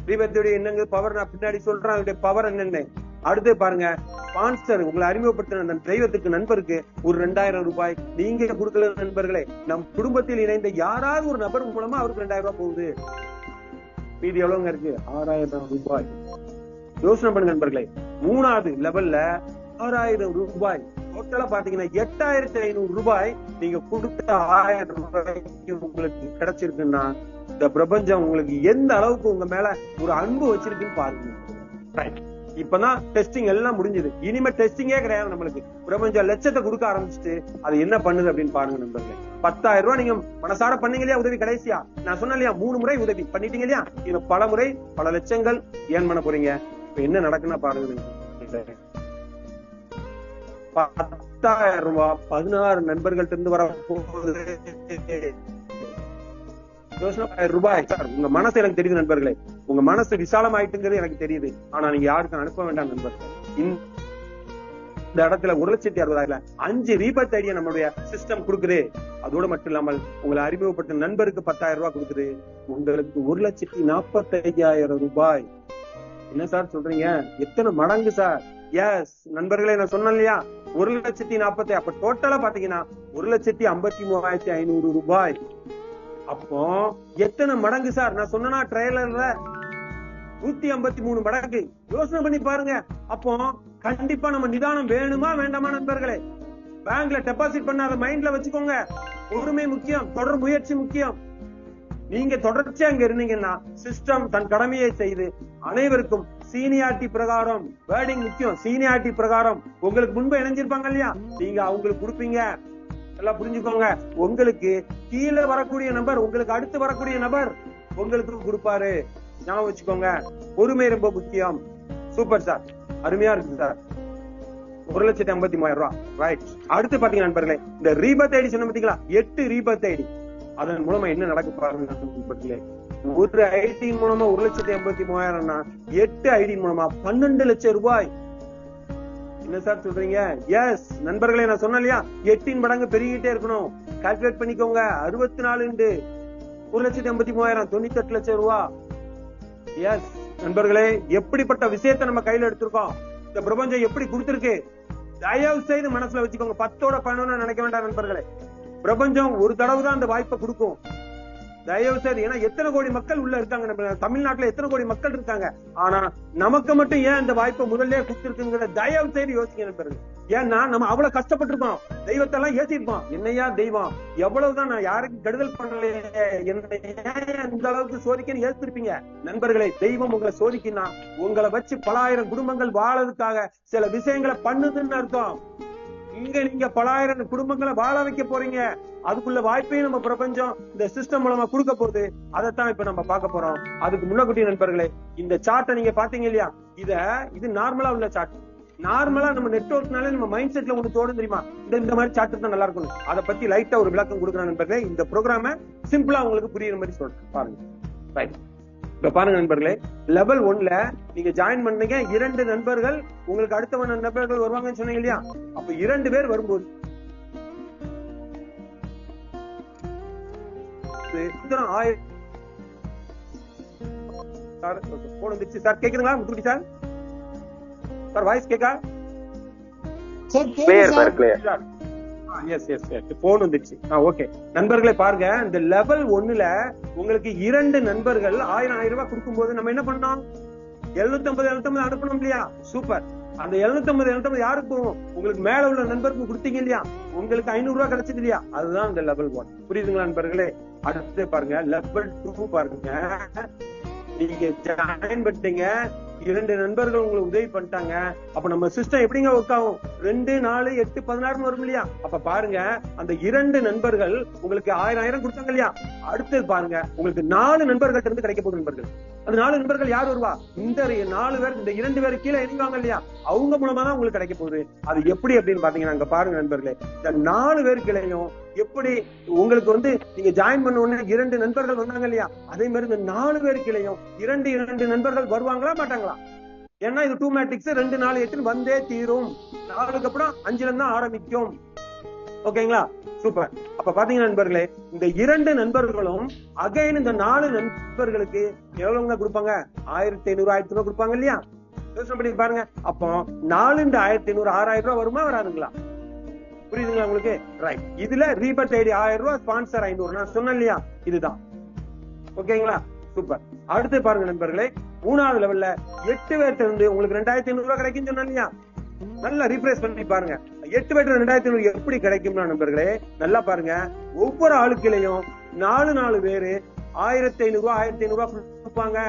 Speaker 2: ரீபர்த் ஐடியா என்னங்க பவர், நான் பின்னாடி சொல்றேன் அதோட பவர் என்னன்னு. அடுத்து பாருங்க, ஸ்பான்சர் உங்களை அறிமுகப்படுத்தின அந்த தெய்வத்துக்கு நண்பருக்கு ஒரு 2000 ரூபாய் நீங்க கொடுக்கல நண்பர்களே. நம் குடும்பத்தில் இணைந்த யாராவது ஒரு நபர் மூலமா அவருக்கு 2000 ரூபாய் போகுது. மீதி எவ்வளவுங்க இருக்கு, 6000 ரூபாய். யோசனை பண்ணுங்க நண்பர்களே, 3வது லெவல்ல 6000 ரூபாய். டோட்டலா பாத்தீங்கன்னா 8500 ரூபாய் நீங்க கொடுத்த 1000 ரூபாய்க்கு உங்களுக்கு கிடைச்சிருக்குன்னா இந்த பிரபஞ்சம் உங்களுக்கு எந்த அளவுக்கு உங்க மேல ஒரு அன்பு வச்சிருக்குன்னு பாருங்க. இப்பதான் டெஸ்டிங் எல்லாம் முடிஞ்சது. இனிமே டெஸ்டிங்கே கிடையாது நம்மளுக்கு. பிரபஞ்சம் லட்சத்தை கொடுக்க ஆரம்பிச்சுட்டு அது என்ன பண்ணுது அப்படின்னு பாருங்க நண்பர்களே. 10,000 ரூபாய் நீங்க மனசார பண்ணீங்க இல்லையா உதவி, கடைசியா நான் சொன்னேன் இல்லையா 3 முறை உதவி பண்ணிட்டீங்க இல்லையா, இது பல முறை பல லட்சங்கள் ஏன் பண்ண போறீங்க. இப்ப என்ன நடக்குன்னா பாருங்க, 10,000 ரூபாய் 16 நண்பர்கள்ட்ட இருந்து வர போகுது. ரூபாய் சார், உங்க மனசு எனக்கு தெரியுது நண்பர்களே, உங்க மனசு விசாலம் ஆயிட்டுங்கிறது எனக்கு தெரியுது. ஆனா நீங்க யாருக்கும் அனுப்ப வேண்டாம் நண்பர்களே. இந்த இடத்துல 1,60,000 5 ரீபர்த் ஐடியா நம்மளுடைய சிஸ்டம் கொடுக்குது. அதோட மட்டும் இல்லாமல் உங்களை அறிமுகப்பட்ட நண்பருக்கு 10,000 ரூபாய் கொடுக்குது. உங்களுக்கு 1,45,000 ரூபாய். என்ன சார் சொல்றீங்க? எத்தனை மடங்கு சார்? எஸ் நண்பர்களே, நான் சொன்னேன் இல்லையா 1,40,000. அப்ப டோட்டலா பாத்தீங்கன்னா 1,53,500 ரூபாய். அப்போ எத்தனை மடங்கு சார்? நான் சொன்னா ட்ரெய்லர்ல 153 மடங்கு. யோசனை பண்ணி பாருங்க. அப்போ கண்டிப்பா நம்ம நிதானம் வேணுமா வேண்டாமா நண்பர்களே? பேங்க்ல டெபாசிட் பண்ணாத மைண்ட்ல வச்சுக்கோங்க. பொறுமை முக்கியம், தொடர் முயற்சி முக்கியம். நீங்க தொடர்ச்சியா அங்க இருந்தீங்கன்னா சிஸ்டம் தன் கடமையை செய்து அனைவருக்கும் சீனியாரிட்டி பிரகாரம் வேர்டிங் முக்கியம். சீனியாரிட்டி பிரகாரம் உங்களுக்கு முன்பு இணைஞ்சிருப்பாங்க இல்லையா, நீங்க அவங்களுக்கு கொடுப்பீங்க. எல்லாம் புரிஞ்சுக்கோங்க. உங்களுக்கு கீழே வரக்கூடிய நபர் உங்களுக்கு அடுத்து வரக்கூடிய நபர் உங்களுக்கு கொடுப்பாரு. ஞாபகம் வச்சுக்கோங்க. பொறுமை ரொம்ப முக்கியம். சூப்பர் சார், அருமையா இருக்கு சார். 1,53,000 ரூபாய். ரைட். அடுத்து பாத்தீங்கன்னா நண்பர்களே, இந்த ரீபர்த் ஐடி சொன்ன பாத்தீங்களா, 8 ரீபர்த் ஐடி. அதன் மூலமா என்ன நடக்க பாருங்க. ஒரு ஐடி மூலமா 1,83,000 8 ஐடி மூலமா 12 லட்சம் ரூபாய். என்ன சார் சொல்றீங்க? எஸ் நண்பர்களே, நான் சொன்னேன் இல்லையா 8 மடங்கு பெருகிட்டே இருக்கணும். கால்குலேட் பண்ணிக்கோங்க. 64 1,83,000 98 லட்சம் ரூபாய். எஸ் நண்பர்களே, எப்படிப்பட்ட விஷயத்தை நம்ம கையில எடுத்திருக்கோம். இந்த பிரபஞ்சம் எப்படி கொடுத்திருக்கு. தயவு செய்து மனசுல வச்சுக்கோங்க. 10ஓட 11 நினைக்க வேண்டாம் நண்பர்களே. பிரபஞ்சம் ஒரு தடவை தான் அந்த வாய்ப்பை கொடுக்கும். தயவு செய்து. ஏன்னா எத்தனை கோடி மக்கள் உள்ள இருக்காங்க. தமிழ்நாட்டுல எத்தனை கோடி மக்கள் இருக்காங்க. ஆனா நமக்கு மட்டும் ஏன் இந்த வாய்ப்பை முதல்ல கொடுத்திருக்குங்கிற தயவு செய்து யோசிக்க நண்பர்கள். ஏன்னா நம்ம அவ்வளவு கஷ்டப்பட்டிருக்கோம். தெய்வத்தெல்லாம் ஏசிருப்போம். என்னையா தெய்வம், எவ்வளவுதான் நான் யாருக்கும் கெடுதல் பண்ணலையே, என்ன இந்த அளவுக்கு சோதிக்கன்னு ஏசிருப்பீங்க நண்பர்களே. தெய்வம் உங்களை சோதிக்கினா உங்களை வச்சு பல ஆயிரம் குடும்பங்கள் வாழறதுக்காக சில விஷயங்களை பண்ணுதுன்னு அர்த்தம். இங்க நீங்க பல ஆயிரம் குடும்பங்களை வாழ வைக்க போறீங்க. அதுக்குள்ள வாய்ப்பையும் நம்ம பிரபஞ்சம் இந்த சிஸ்டம் மூலமா கொடுக்க போகுது. அதைத்தான் இப்ப நம்ம பார்க்க போறோம். அதுக்கு முன்னகுட்டி நண்பர்களே, இந்த சார்ட்டை நீங்க பாத்தீங்க இல்லையா, இது நார்மலா உள்ள சார்ட். நார்மலா நம்ம நெட்வொர்க்னால நம்ம மைண்ட் செட்ல ஒண்ணு தோணும் தெரியுமா, இந்த மாதிரி சார்ட் தான் நல்லா இருக்கும். அதை பத்தி லைட்டா ஒரு விளக்கம் கொடுக்குறேன் நண்பர்களே. இந்த ப்ரோக்ராம சிம்பிளா உங்களுக்கு புரியுற மாதிரி சொல்றேன் பாருங்க. ரைட். இப்ப பாருங்க நண்பர்களே, லெவல் 1ல நீங்க ஜாயின் பண்ணீங்க. 2 நண்பர்கள் உங்களுக்கு அடுத்த நண்பர்கள் வருவாங்கன்னு சொன்னீங்க இல்லையா. அப்ப 2 பேர் வரும்போது சார் கேக்குதுங்களா முத்துக்குட்டி சார்? சார் வாய்ஸ் கேக்கா? போன் வந்துச்சு. ஓகே நண்பர்களே, பாருங்க இந்த லெவல் 1ல உங்களுக்கு 2 நண்பர்கள் 1000 ரூபாய் கொடுக்கும் போது நம்ம என்ன பண்ணோம்? 750 அனுப்பணும் இல்லையா? சூப்பர். அந்த 750 யாருக்கு போகும்? உங்களுக்கு மேல உள்ள நண்பருக்கு கொடுத்தீங்க இல்லையா, உங்களுக்கு 500 ரூபாய் கிடைச்சது இல்லையா? அதுதான் இந்த லெவல் 1. புரியுதுங்களா நண்பர்களே? அடுத்து பாருங்க லெவல் 2 பாருங்க. நீங்க ஜாயின் பண்ணிட்டீங்க, 2 நண்பர்கள் உங்களுக்கு உதவி பண்ணிட்டாங்க. அப்ப நம்ம சிஸ்டம் எப்படிங்க ஒர்க் ஆகும்? 2, 4, 8, 16 வரும் இல்லையா? அப்ப பாருங்க அந்த 2 நண்பர்கள் உங்களுக்கு 1000 கொடுத்தாங்க இல்லையா? அடுத்தது பாருங்க உங்களுக்கு 4 நண்பர்கள் இருந்து கிடைக்க போகுது நண்பர்கள். அந்த 4 நண்பர்கள் யார் வருவா? இந்த 4 பேர், இந்த 2 பேர் கீழே இணைவாங்க இல்லையா, அவங்க மூலமா தான் உங்களுக்கு கிடைக்க போகுது. அது எப்படி அப்படின்னு பாத்தீங்கன்னா அங்க பாருங்க நண்பர்களே, இந்த 4 பேருக்கிளையும் எப்படி உங்களுக்கு நீங்க ஜாயின் பண்ண உடனே 2 நண்பர்கள் வந்தாங்க இல்லையா, அதே மாதிரி இந்த 4 பேருக்கிளையும் 2 நண்பர்கள் வருவாங்களா மாட்டாங்களா? ஏன்னா இது 2 மேட்ரிக்ஸ் 2, 4, 8 வந்தே தீரும். 4க்கு அப்புறம் 5ல இருந்து ஆரம்பிக்கும். ஓகேங்களா? சூப்பர். அப்ப பாத்தீங்கன்னா நண்பர்களே, இந்த 2 நண்பர்களும் அகைன் இந்த 4 நண்பர்களுக்கு எவ்வளவுங்க கொடுப்பாங்க? 1500 1000 கொடுப்பாங்க இல்லையா? யோசனை பண்ணி பாருங்க. அப்போ 4 into 1500 6000 ரூபாய் வருமா வராதுங்களா? புரியுதுங்களா உங்களுக்கு? ரைட். இதுல ரீபர்த் ஐடி 1000 ரூபாய், ஸ்பான்சர் 500. நான் சொன்னேன் இல்லையா, இதுதான். ஓகேங்களா? சூப்பர். அடுத்து பாருங்க நண்பர்களே, 3வது லெவல்ல 8 பேர்ட்ட இருந்து உங்களுக்கு 2500 ரூபாய் கிடைக்கும் சொன்னேன் இல்லையா? நல்லா ரீஃப்ரெஷ் பண்ணி பாருங்க. 8 பேர் 2500 எப்படி கிடைக்கும்னா நண்பர்களே, நல்லா பாருங்க. ஒவ்வொரு ஆளுக்கிலையும் 4 பேரு 1500 ரூபாய் 1500 ரூபாய் கொடுப்பாங்க.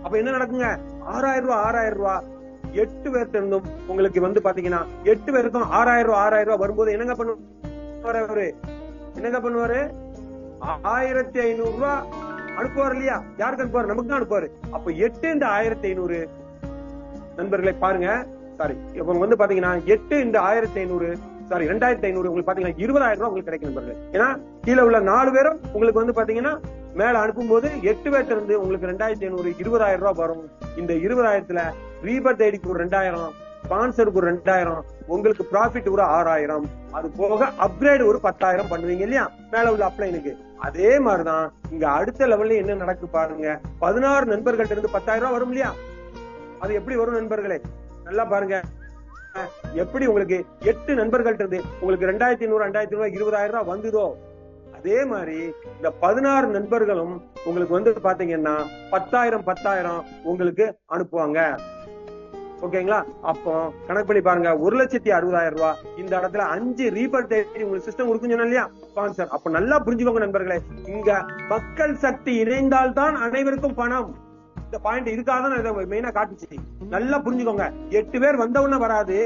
Speaker 2: அப்ப என்ன நடக்குங்க? 6000 ரூபாய் 8 பேர்ட்ட இருந்தும் உங்களுக்கு பாத்தீங்கன்னா 8 பேருக்கும் 6000 ரூபாய் வரும்போது என்னங்க பண்ணுவாரு? 1500 ரூபாய் அனுப்புவார் இல்லையா? யாருக்கு அனுப்புவார்? நமக்கு தான் அனுப்புவாரு. அப்ப 8 into 1500 நண்பர்களை பாருங்க. சாரி, இப்ப பாத்தீங்கன்னா 8 into 1500 சாரி 2500 உங்களுக்கு பாத்தீங்கன்னா 20000 ரூபாய் உங்களுக்கு கிடைக்கும் நண்பர்களே. ஏன்னா கீழே உள்ள 4 பேரும் உங்களுக்கு பாத்தீங்கன்னா மேல அனுப்பும் போது 8 பேர்ட்ட இருந்து உங்களுக்கு 2500 20000 ரூபாய் வரும். இந்த 20000த்துல ரீபர்த் ஐடிக்கு ஒரு 2000, ஸ்பான்சருக்கு ஒரு 2000, உங்களுக்கு ப்ராஃபிட் ஒரு 6000, அது போக அப்கிரேட் ஒரு 10,000 பண்ணுவீங்க இல்லையா மேல உள்ள அப்ளைனுக்கு. அதே மாதிரிதான் இங்க அடுத்த லெவல்ல என்ன நடக்கு பாருங்க. 16 நண்பர்கள்ட்ட இருந்து 10,000 ரூபாய் வரும் இல்லையா? அது எப்படி வரும் நண்பர்களே? நல்லா பாருங்க. எப்படி உங்களுக்கு 8 நண்பர்கள்ட்ட இருந்து உங்களுக்கு 2,500 2,500 20,000 ரூபாய் வந்ததோ, அதே மாதிரி இந்த 16 நண்பர்களும் உங்களுக்கு வந்து பாத்தீங்கன்னா 10,000 உங்களுக்கு அனுப்புவாங்க. ஓகேங்களா? அப்போ கணக்கு பண்ணி பாருங்க, 1,60,60,000 ரூபாய் இந்த இடத்துல 5 ரீபர்த் உங்களுக்கு சிஸ்டம் கொடுக்குன்னு சொன்னா இல்லையா ஸ்பான்சர். அப்ப நல்லா புரிஞ்சுக்கோங்க நண்பர்களே, இங்க மக்கள் சக்தி இணைந்தால்தான் அனைவருக்கும் பணம். இந்த பாயிண்ட் இதுக்காக தான் மெயினா காட்டுச்சு. நல்லா புரிஞ்சுக்கோங்க. 8 பேர் வந்தவன வராது.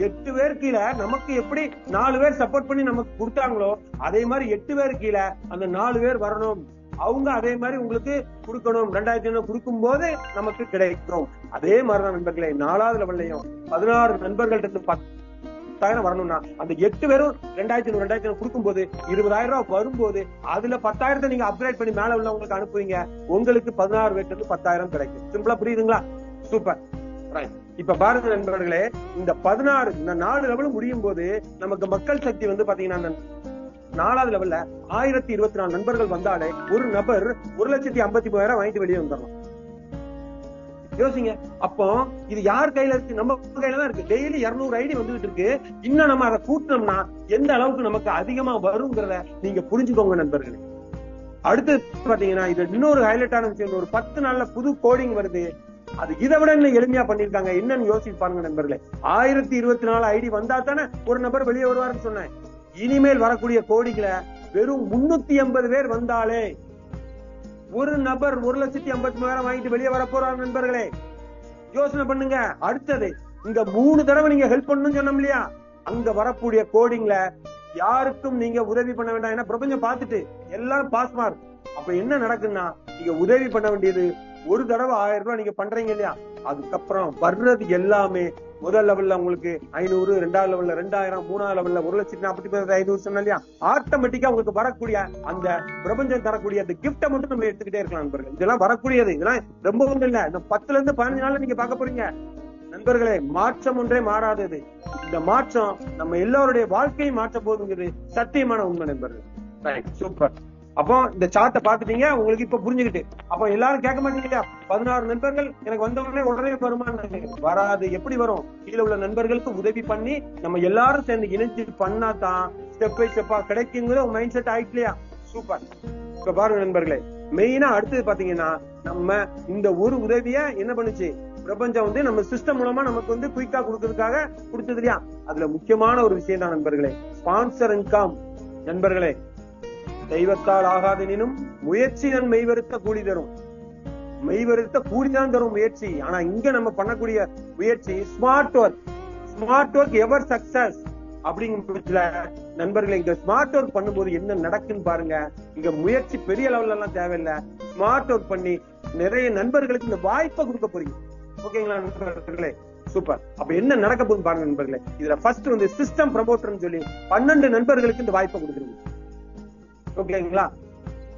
Speaker 2: 8 பேர் கீழே நமக்கு எப்படி 4 பேர் சப்போர்ட் பண்ணி நமக்கு கொடுத்தாங்களோ, அதே மாதிரி 8 பேர் கீழே அந்த 4 பேர் வரணும். அவங்க அதே மாதிரி உங்களுக்கு கொடுக்கணும். 2,500 கொடுக்கும் போது நமக்கு கிடைக்கும். அதே மாதிரிதான் நண்பர்களே 4வது லெவல்லையும் 16 நண்பர்கள்ட்ட இருந்து 10,000 வரணும்னா அந்த 8 பேரும் 2,500 கொடுக்கும் போது 20,000 ரூபாய் வரும்போது அதுல 10,000 நீங்க அப்கிரேட் பண்ணி மேல உள்ளவங்களுக்கு அனுப்புவீங்க. உங்களுக்கு 16 பேர்ல இருந்து 10,000 கிடைக்கும். சிம்பிளா புரியுதுங்களா? சூப்பர். இப்ப பாருங்க நண்பர்களே, இந்த 16 இந்த 4 லெவலும் முடியும் போது நமக்கு மக்கள் சக்தி வந்து பாத்தீங்கன்னா 4வது லெவல்ல 1024 நண்பர்கள் வந்தாலே ஒரு நபர் 1,53,000 வாங்கிட்டு வெளியே வந்துடலாம். யோசிங்க. அப்போ இது யார் கையில இருக்கு? நம்ம கையில தான் இருக்கு. டெய்லி 200 ஐடி வந்துட்டு இருக்கு. இன்னும் நம்ம அதை கூட்டினோம்னா எந்த அளவுக்கு நமக்கு அதிகமா வருங்கிறத நீங்க புரிஞ்சுக்கோங்க நண்பர்களே. அடுத்து பாத்தீங்கன்னா இது இன்னொரு ஹைலைட்டான விஷயம். ஒரு 10 நாள்ல புது கோடிங் வருது. அது இதை விட இன்னும் எளிமையா பண்ணிருக்காங்க. என்னன்னு யோசிச்சு பாருங்க நண்பர்களே. 1024 ஐடி வந்தா தானே ஒரு நபர் வெளியே வருவாருன்னு சொன்னேன். இனிமேல் வரக்கூடிய கோடிகளை வெறும் 380 பேர் வந்தாலே ஒரு நபர் 1,53,000 வாங்கிட்டு வெளியே வர போறாரு நண்பர்களே. யோசனை பண்ணுங்க. அடுத்தது இங்க 3 தடவை நீங்க ஹெல்ப் பண்ணணும்னு சொன்னோம் இல்லையா? அங்க வரக்கூடிய கோடிங்ல யாருக்கும் நீங்க உதவி பண்ண வேண்டாம். ஏன்னா பிரபஞ்சம் பார்த்துட்டு எல்லாரும் பாஸ் மார்க். அப்ப என்ன நடக்குன்னா, நீங்க உதவி பண்ண வேண்டியது ஒரு தடவை 1000 ரூபாய் நீங்க பண்றீங்க இல்லையா? அதுக்கப்புறம் வர்றது எல்லாமே முதல் லெவல்ல உங்களுக்கு 500, 2வது லெவல்ல 2,000, 3வது லெவல்ல 1,40,500 சொன்னா இல்லையா? ஆட்டோமேட்டிக்கா உங்களுக்கு வரக்கூடிய அந்த பிரபஞ்சம் தரக்கூடிய அந்த கிஃப்ட மட்டும் நம்ம எடுத்துக்கிட்டே இருக்கலாம் நண்பர்கள். இதெல்லாம் வரக்கூடியது. இதெல்லாம் ரொம்ப ஒன்றும் இல்ல. இந்த 10ல இருந்து 15 நாள்ல நீங்க பார்க்க போறீங்க நண்பர்களே. மாற்றம் ஒன்றே மாறாதது. இந்த மாற்றம் நம்ம எல்லாருடைய வாழ்க்கையை மாற்ற போகுதுங்கிறது சத்தியமான உண்மை நண்பர்கள். சூப்பர். அப்போ இந்த சார்ட்டை பாத்துட்டீங்க. உங்களுக்கு இப்ப புரிஞ்சுக்கிட்டு அப்போ எல்லாரும் கேட்க மாட்டீங்க, 16 நண்பர்கள் எனக்கு வந்தவொடனே உடனே வருமானு வராது. எப்படி வரும்? கீழே உள்ள நண்பர்களுக்கு உதவி பண்ணி நம்ம எல்லாரும் சேர்ந்து இணைஞ்சு பண்ணா தான் ஸ்டெப் பை ஸ்டெப்பா கிடைக்குங்கிற ஒரு மைண்ட் செட் ஆயிட்டு இல்லையா? சூப்பர். இப்ப பாருங்க நண்பர்களே, மெயினா அடுத்தது பாத்தீங்கன்னா நம்ம இந்த ஒரு உதவிய என்ன பண்ணுச்சு பிரபஞ்சம் வந்து நம்ம சிஸ்டம் மூலமா நமக்கு வந்து குயிக்கா கொடுக்கறதுக்காக கொடுத்தது இல்லையா? அதுல முக்கியமான ஒரு விஷயம் தான் நண்பர்களே, ஸ்பான்சர் இன்கம். நண்பர்களே, தெய்வத்தால் ஆகாதெனினும் முயற்சி நன் மெய்வருத்த கூலி தரும். மெய்வருத்த கூலிதான் தரும் முயற்சி. ஆனா இங்க நம்ம பண்ணக்கூடிய முயற்சி ஸ்மார்ட் ஒர்க். ஸ்மார்ட் ஒர்க் எவர் சக்சஸ் அப்படிங்கிற நண்பர்களை இங்க ஸ்மார்ட் ஒர்க் பண்ணும்போது என்ன நடக்குன்னு பாருங்க. இங்க முயற்சி பெரிய லெவல்ல எல்லாம் தேவையில்லை. ஸ்மார்ட் ஒர்க் பண்ணி நிறைய நண்பர்களுக்கு இந்த வாய்ப்பை கொடுக்க போறீங்க. ஓகேங்களா நண்பர்களே? சூப்பர். அப்ப என்ன நடக்க போகுது பாருங்க நண்பர்களே. இதுல ஃபர்ஸ்ட் வந்து சிஸ்டம் ப்ரமோட்டர்னு சொல்லி 12 நண்பர்களுக்கு இந்த வாய்ப்பை கொடுக்குறீங்க. ஓகேங்களா?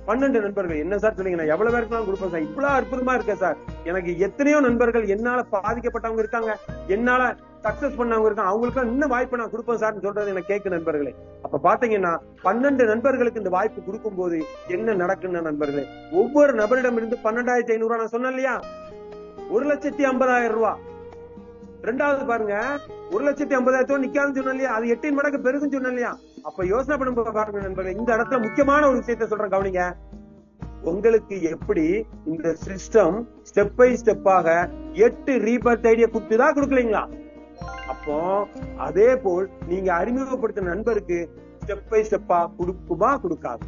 Speaker 2: 12 நண்பர்கள். என்ன சார் சொன்னீங்க? நான் எவ்வளவு பேருக்கு கொடுப்பேன் சார். இவ்வளவு அற்புதமா இருக்க சார். எனக்கு எத்தனையோ நண்பர்கள் என்னால பாதிக்கப்பட்டவங்க இருக்காங்க, என்னால சக்சஸ் பண்ணவங்க இருக்காங்க. அவங்களுக்கு இன்னும் வாய்ப்பு நான் கொடுப்பேன் சார் சொல்றது எனக்கு கேட்க நண்பர்களே. அப்ப பாத்தீங்கன்னா 12 நண்பர்களுக்கு இந்த வாய்ப்பு கொடுக்கும் போது என்ன நடக்குன்னு நண்பர்களே, ஒவ்வொரு நபரிடம் இருந்து 12,500 ரூபாய் நான் சொன்னேன் இல்லையா? 1,50,000 ரூபாய். ரெண்டாவது பாருங்க, 1,50,000 நிக்காதுன்னு சொன்னேன் இல்லையா? அது 8 மடங்கு பெருகுன்னு சொன்னேன் இல்லையா? அப்ப யோசனை பண்ண பாருங்க நண்பர்களே. இந்த இடத்துல முக்கியமான ஒரு விஷயத்த சொல்றேன், கவனிங்க. உங்களுக்கு எப்படி இந்த சிஸ்டம் ஸ்டெப் பை ஸ்டெப்பாக 8 ரீபர்த் ஐடியா கொடுத்துதான் கொடுக்கலீங்களா? அப்போ அதே போல் நீங்க அறிமுகப்படுத்தின நண்பருக்கு ஸ்டெப் பை ஸ்டெப்பா கொடுக்குமா கொடுக்காது?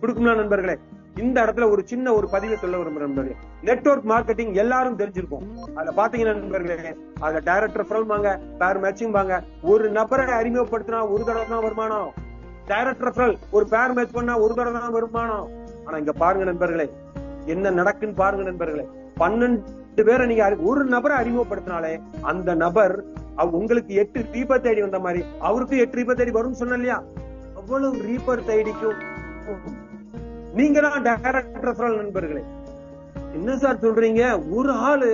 Speaker 2: கொடுக்குமா நண்பர்களே? இந்த இடத்துல ஒரு சின்ன ஒரு பதிவை சொல்ல விரும்புறேன் நண்பர்களே. நெட்வொர்க் மார்க்கெட்டிங் எல்லாரும் தெரிஞ்சிருக்கும். அதுல பாத்தீங்கன்னா நண்பர்களே, அதுல டைரக்ட் ரெஃபரல் வாங்க, பேர் மேட்சிங் வாங்க. ஒரு நபரை அறிமுகப்படுத்தினா ஒரு தடவை தான் வருமானம். டைரக்ட் ரெஃபரல் ஒரு பேர் மேட்ச் பண்ணா ஒரு தடவை தான் வருமானம். ஆனா இங்க பாருங்க நண்பர்களே, என்ன நடக்குன்னு பாருங்க நண்பர்களே. 12 பேரை நீங்க ஒரு நபரை அறிமுகப்படுத்தினாலே அந்த நபர் உங்களுக்கு 8 ரீபர்த் ஐடி வந்த மாதிரி அவருக்கு 8 ரீபர்த் ஐடி வரும்னு சொன்ன இல்லையா? அவ்வளவு ரீபர்த் ஐடிக்கும் நீங்க தான் டைரக்ட் ரெஃபரல் நண்பர்களே. என்ன சார் சொல்றீங்க? ஒரு ஆளு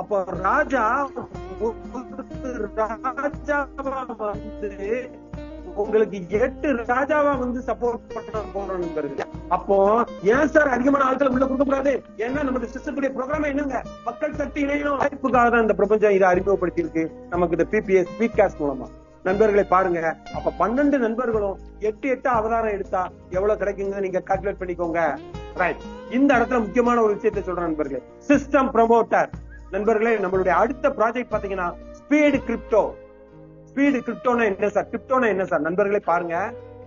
Speaker 2: அப்ப ராஜா ராஜாவா வந்து உங்களுக்கு 8 ராஜாவா வந்து சப்போர்ட் பண்ண போறோம் நண்பர்களே. அப்போ ஏன் சார் அதிகமான ஆட்களை உள்ள கொடுக்க கூடாது? ஏன்னா நம்ம சிஸ்டத்துடைய ப்ரோக்ராம் என்னங்க, மக்கள் சக்தி இணையணும் வாய்ப்புக்காக தான் இந்த பிரபஞ்சம் இதை அறிமுகப்படுத்தி இருக்கு நமக்கு இந்த PPS ஸ்பீட்காஸ்ட் மூலமா. நண்பர்களை பாருங்க, அப்ப 12 நண்பர்களும் 8 அவதாரம் எடுத்தா எவ்வளவு கிடைக்குங்க நீங்க கால்குலேட் பண்ணிக்கோங்க. ரைட், இந்த இடத்துல முக்கியமான ஒரு விஷயத்தை சொல்றேன் நண்பர்களே, சிஸ்டம் ப்ரமோட்டர். நண்பர்களே, நம்மளுடைய அடுத்த ப்ராஜெக்ட் பாத்தீங்கன்னா ஸ்பீடு கிரிப்டோ. ஸ்பீடு கிரிப்டோனா என்ன சார், கிரிப்டோனா என்ன சார்? நண்பர்களே பாருங்க,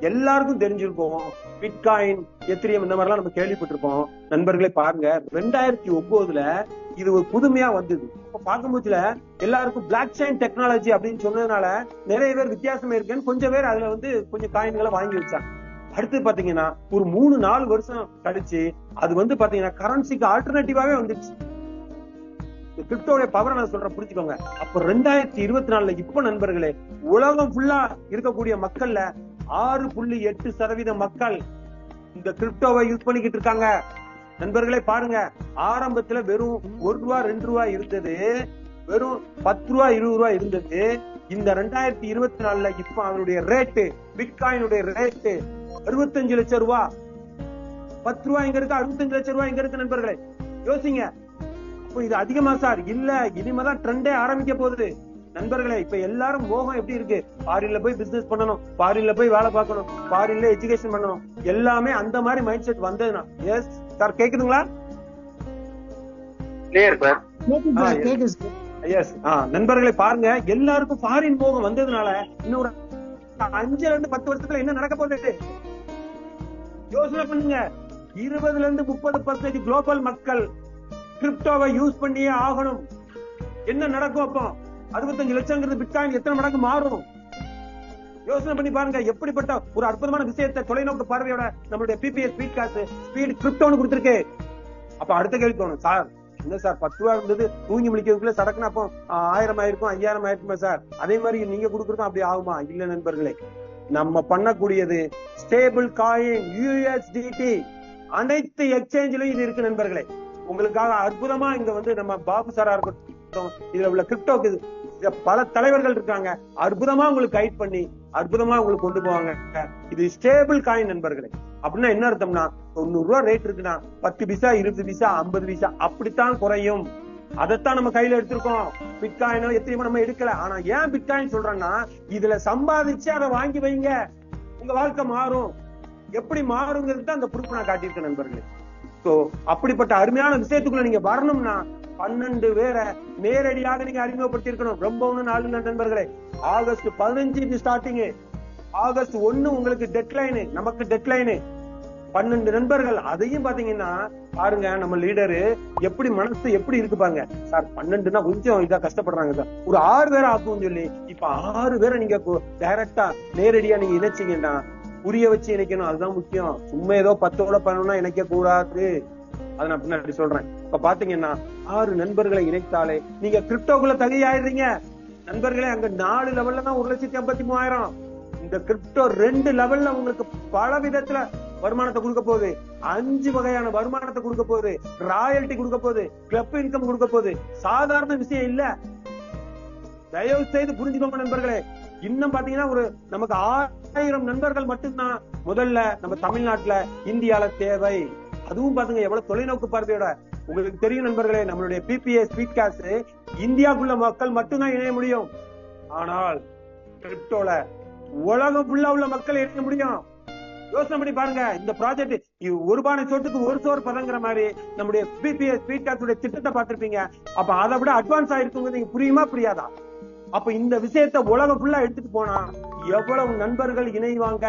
Speaker 2: எல்லாருக்கும் தெரிஞ்சிருக்கும் பிட்காயின், எத்திரியம், இந்த மாதிரிலாம் நம்ம கேள்விப்பட்டிருக்கோம். நண்பர்களே பாருங்க, 2009ல இது ஒரு புதுமையா வந்தது. இப்ப பார்க்கும்போதுல எல்லாருக்கும் பிளாக் செயின் டெக்னாலஜி அப்படின்னு சொன்னதுனால நிறைய பேர் வித்தியாசமே இருக்குன்னு கொஞ்சம் பேர் அதுல வந்து கொஞ்சம் காயின்களை வாங்கி வச்சாங்க. அடுத்து பாத்தீங்கன்னா ஒரு 3-4 வருஷம் கழிச்சு அது வந்து பாத்தீங்கன்னா கரன்சிக்கு ஆல்டர்னேட்டிவாவே வந்துச்சு. கிரிப்டோடைய பவரை நான் சொல்றேன், புரிஞ்சுக்கோங்க. அப்ப 2024ல இப்ப நண்பர்களே, உலகம் ஃபுல்லா இருக்கக்கூடிய மக்கள்ல 6.8% மக்கள் இந்த கிரிப்டோவை யூஸ் பண்ணிக்கிட்டு இருக்காங்க. நண்பர்களே பாருங்க, ஆரம்பத்துல வெறும் ₹1 ₹2 இருந்தது, வெறும் ₹10 ₹20 இருந்தது. இந்த 2024ல இப்ப அதனுடைய ரேட்டு, பிட்காயினுடைய ரேட்டு ₹65 லட்சம். ₹10 இங்க இருக்கு, ₹65 லட்சம் இங்க இருக்கு. நண்பர்களே யோசிங்க, இது அதிகமா சார்? இல்ல, இனிமேதான் ட்ரெண்டே ஆரம்பிக்க போகுது. நண்பர்களே, இப்ப எல்லாரும் மோகம் எப்படி இருக்கு, ஃபாரின்ல போய் பிசினஸ் பண்ணணும், ஃபாரின்ல போய் வேலை பார்க்கணும், ஃபாரின்ல எஜுகேஷன் பண்ணணும், எல்லாமே அந்த மாதிரி மைண்ட் செட் வந்ததுன்னா. எஸ் சார், கேக்குதுங்களா?
Speaker 3: Clear sir.
Speaker 2: எஸ். நண்பர்களே பாருங்க, எல்லாருக்கும் ஃபாரின் மோகம் வந்ததுனால இன்னொரு 5-10 வருஷத்துல என்ன நடக்க போகுது யோசனை பண்ணுங்க. 20-30% குளோபல் மக்கள் கிரிப்டோவை யூஸ் பண்ணியே ஆகணும். என்ன நடக்கும் அப்போ? 65 லட்சம் பிட்காயின் எத்தனை மடங்கு மாறும்? யோசனை பண்ணி பாருங்க. எப்படிப்பட்ட ஒரு அற்புதமான விஷயத்தை தொலைநோக்கு பார்வையோட நம்மளுடைய PPS ஸ்பீட்காஸ்ட் ஸ்பீட் கிரிப்டோன்னு கொடுத்திருக்கு. அப்ப அடுத்த கேள்வி தோணும், சார் என்ன சார் ₹10 இருந்தது, தூங்கி முடிக்கிறதுக்குள்ள சடக்குன்னு அப்போ 1000 ஆயிருக்கும், 5000 ஆயிருக்குமா சார்? அதே மாதிரி நீங்க கொடுக்கறதும் அப்படி ஆகுமா? இல்ல நண்பர்களே, நம்ம பண்ணக்கூடியது ஸ்டேபிள் காயின் USDT. அனைத்து எக்ஸ்சேஞ்சிலும் இது இருக்கு நண்பர்களே. உங்களுக்காக அற்புதமா இங்க வந்து நம்ம பாபு சாரா இருக்கட்டும், இதுல உள்ள கிரிப்டோக்கு பல தலைவர்கள் இருக்காங்க, அற்புதமா உங்களுக்கு கைட் பண்ணி அற்புதமா உங்களுக்கு கொண்டு போவாங்க. இது ஸ்டேபிள் காயின் நண்பர்களே. அப்படின்னா என்ன அர்த்தம்னா, ₹90 ரேட் இருக்குன்னா 10 பைசா, 20 பைசா, 50 பைசா அப்படித்தான் குறையும். அதைத்தான் நம்ம கையில எடுத்திருக்கோம். பிட்காயினோ எத்தனையோ நம்ம எடுக்கல. ஆனா ஏன் பிட்காயின் சொல்றேன்னா, இதுல சம்பாதிச்சு அதை வாங்கி வைங்க, உங்க வாழ்க்கை மாறும். எப்படி மாறுங்கிறது தான் அந்த ப்ரூஃப் நான் காட்டியிருக்கேன் நண்பர்களே. சோ அப்படிப்பட்ட அருமையான விஷயத்துக்குள்ள நீங்க வரணும்னா 12 பேரை நேரடியாக நீங்க அறிமுகப்படுத்தி இருக்கணும். ரொம்ப ஒண்ணும் நாள் இல்ல நண்பர்களே. ஆகஸ்ட் 15 ஸ்டார்டிங், ஆகஸ்ட் 1 உங்களுக்கு டெட்லைனு, நமக்கு டெட்லைனு 12 நண்பர்கள். அதையும் பாத்தீங்கன்னா பாருங்க, நம்ம லீடரு எப்படி மனசு எப்படி இருக்கு பாருங்க. சார் 12னா கொஞ்சம் இதா கஷ்டப்படுறாங்க சார், ஒரு 6 பேரை ஆக்கும் சொல்லி இப்ப 6 பேரை நீங்க டைரக்டா நேரடியா நீங்க இணைச்சீங்கன்னா, புரிய வச்சு இணைக்கணும், அதுதான் முக்கியம். சும்மா ஏதோ 10ஓட பண்ணணும்னா இணைக்க கூடாது. அதை நான் பின்னாடி சொல்றேன். இப்ப பாத்தீங்கன்னா 6 நண்பர்களை இணைத்தாலே நீங்க கிரிப்டோக்குள்ள தகுதியாயிடுறீங்க நண்பர்களே. அங்க 4 லெவல்ல தான் 1,53,000. இந்த கிரிப்டோ 2 லெவல்ல உங்களுக்கு பல விதத்துல வருமானத்தை கொடுக்க போகுது. 5 வகையான வருமானத்தை கொடுக்க போகுது. ராயல்டி கொடுக்க போகுது, கிளப் இன்கம் கொடுக்க போகுது. சாதாரண விஷயம் இல்ல, தயவு செய்து புரிஞ்சுக்கோங்க நண்பர்களே. இன்னும் பாத்தீங்கன்னா ஒரு நமக்கு 1000 நண்பர்கள் மட்டும்தான் முதல்ல நம்ம தமிழ்நாட்டுல இந்தியால தேவை. அதுவும் பாத்துங்க எவ்வளவு தொலைநோக்கு பார்வையோட. உங்களுக்கு தெரியும் நண்பர்களே, நம்மளுடைய PPS ஸ்பீட்காஸ்ட் இந்தியாவுக்குள்ள மக்கள் மட்டும்தான் இணைய முடியும். ஆனால் கிரிப்டோல உலகம் ஃபுல்லா உள்ள மக்கள் இணைய முடியும். யோசனை பண்ணி பாருங்க. இந்த ப்ராஜெக்ட் ஒரு பானை சோட்டுக்கு ஒரு சோறு பதங்கிற மாதிரி நம்முடைய PPS ஸ்பீட்காஸ்ட் திட்டத்தை பார்த்திருப்பீங்க. அப்ப அதை விட அட்வான்ஸ் ஆயிருக்குங்க. நீங்க புரியுமா புரியாதா? அப்ப இந்த விஷயத்தை உலகம் ஃபுல்லா எடுத்துட்டு போனா எவ்வளவு நண்பர்கள் இணைவாங்க.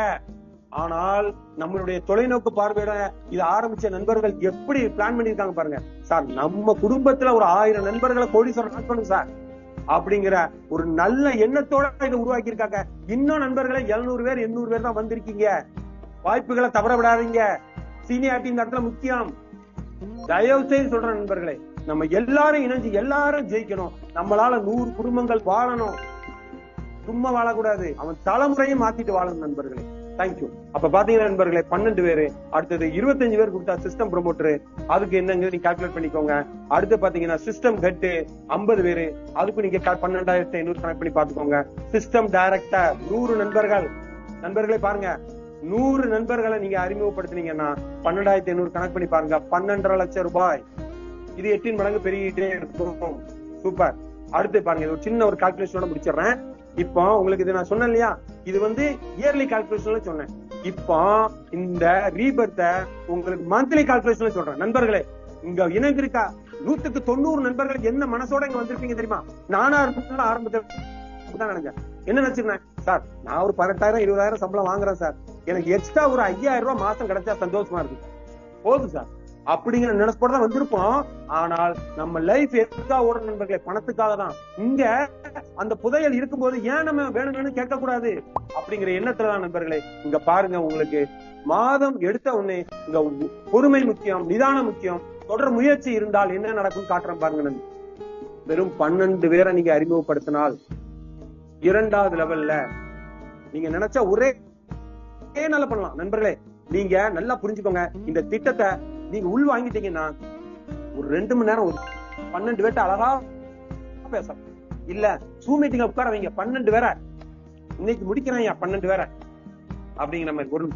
Speaker 2: ஆனால் நம்மளுடைய தொலைநோக்கு பார்வையோட இது ஆரம்பிச்ச நண்பர்கள் எப்படி பிளான் பண்ணிருக்காங்க பாருங்க. சார் நம்ம குடும்பத்துல ஒரு 1000 நண்பர்களை கோடீஸ்வரன் ஆக்கணும் சார் அப்படிங்கிற ஒரு நல்ல எண்ணத்தோட இதை உருவாக்கி இருக்காங்க. இன்னும் நண்பர்களை 700 பேர் 800 பேர் தான் வந்திருக்கீங்க. வாய்ப்புகளை தவற விடாதீங்க. சீனியாரிட்டி இந்த இடத்துல முக்கியம். தயவு செய்து சொல்றேன் நண்பர்களே, நம்ம எல்லாரும் இணைஞ்சு எல்லாரும் ஜெயிக்கணும். நம்மளால 100 குடும்பங்கள் வாழணும். சும்மா வாழக்கூடாது, அவன் தலைமுறையும் மாத்திட்டு வாழணும் நண்பர்களே. தேங்க்யூ. அப்ப பாத்தீங்கன்னா நண்பர்களே 12 பேரு, அடுத்தது 25 பேர் கொடுத்தா சிஸ்டம் ப்ரொமோட்டர், அதுக்கு என்னங்க நீங்க கால்குலேட் பண்ணிக்கோங்க. அடுத்து பாத்தீங்கன்னா சிஸ்டம் ஹெட் 50 பேரு, அதுக்கு நீங்க 12,500 கனெக்ட் பண்ணி பாத்துக்கோங்க. சிஸ்டம் டைரக்டர் 100 நண்பர்கள், நண்பர்களே பாருங்க 100 நண்பர்களை நீங்க அறிமுகப்படுத்தினீங்கன்னா 12,500 கனெக்ட் பண்ணி பாருங்க, 12.5 லட்சம் ரூபாய். இது 8 மடங்கு பெருகிட்டே இருக்கும். சூப்பர். அடுத்து பாருங்க, ஒரு சின்ன ஒரு கால்குலேஷனோட முடிச்சிடுறேன். இப்போ உங்களுக்கு இது நான் சொன்னேன் இல்லையா, இது வந்து இயர்லி கால்குலேஷன்ல சொன்னேன். இப்போ இந்த ரீபர்த்த உங்களுக்கு மந்த்லி கால்குலேஷன்ல சொல்றேன். நண்பர்களே இங்க இணைந்து இருக்கா 100க்கு 90 நண்பர்கள் என்ன மனசோட இங்க வந்திருப்பீங்க தெரியுமா? நானா இருந்தாலும் ஆரம்பத்தில் நினைச்சேன். என்ன நினைச்சிருந்தேன், சார் நான் ஒரு 18,000 20,000 சம்பளம் வாங்குறேன் சார், எனக்கு எக்ஸ்ட்ரா ஒரு 5,000 ரூபாய் மாசம் கிடைச்சா சந்தோஷமா இருக்கு, போதும் சார் அப்படிங்கிற நினைப்போட தான் வந்திருப்போம். ஆனால் நம்ம லைஃப் எதுக்காக ஓடுற நண்பர்களே? பணத்துக்காக தான். இங்க அந்த புதையல் இருக்கும்போது ஏன் நம்ம வேணும்னு கேட்க கூடாது அப்படிங்கிற எண்ணத்துலதான் நண்பர்களே. இங்க பாருங்க, உங்களுக்கு மாதம் எடுத்த உடனே இங்க பொறுமை முக்கியம், நிதானம் முக்கியம், தொடர் முயற்சி இருந்தால் என்ன நடக்கும் காட்டுறேன் பாருங்க. வெறும் 12 பேரை நீங்க அறிமுகப்படுத்தினால் 2வது லெவல்ல நீங்க நினைச்சா ஒரே நல்ல பண்ணலாம். நண்பர்களே நீங்க நல்லா புரிஞ்சுக்கோங்க, இந்த திட்டத்தை நீங்க உள் வாங்கிட்டீங்கன்னா ஒரு 2 மணி நேரம் 12 பேர்ட்ட அழகா பேசலாம். இல்ல ஜூம் மீட்டிங்ல உட்கார வைங்க, 12 பேரை இன்னைக்கு முடிக்கிறேன் 12 பேரை அப்படிங்கிற மாதிரி ஒரு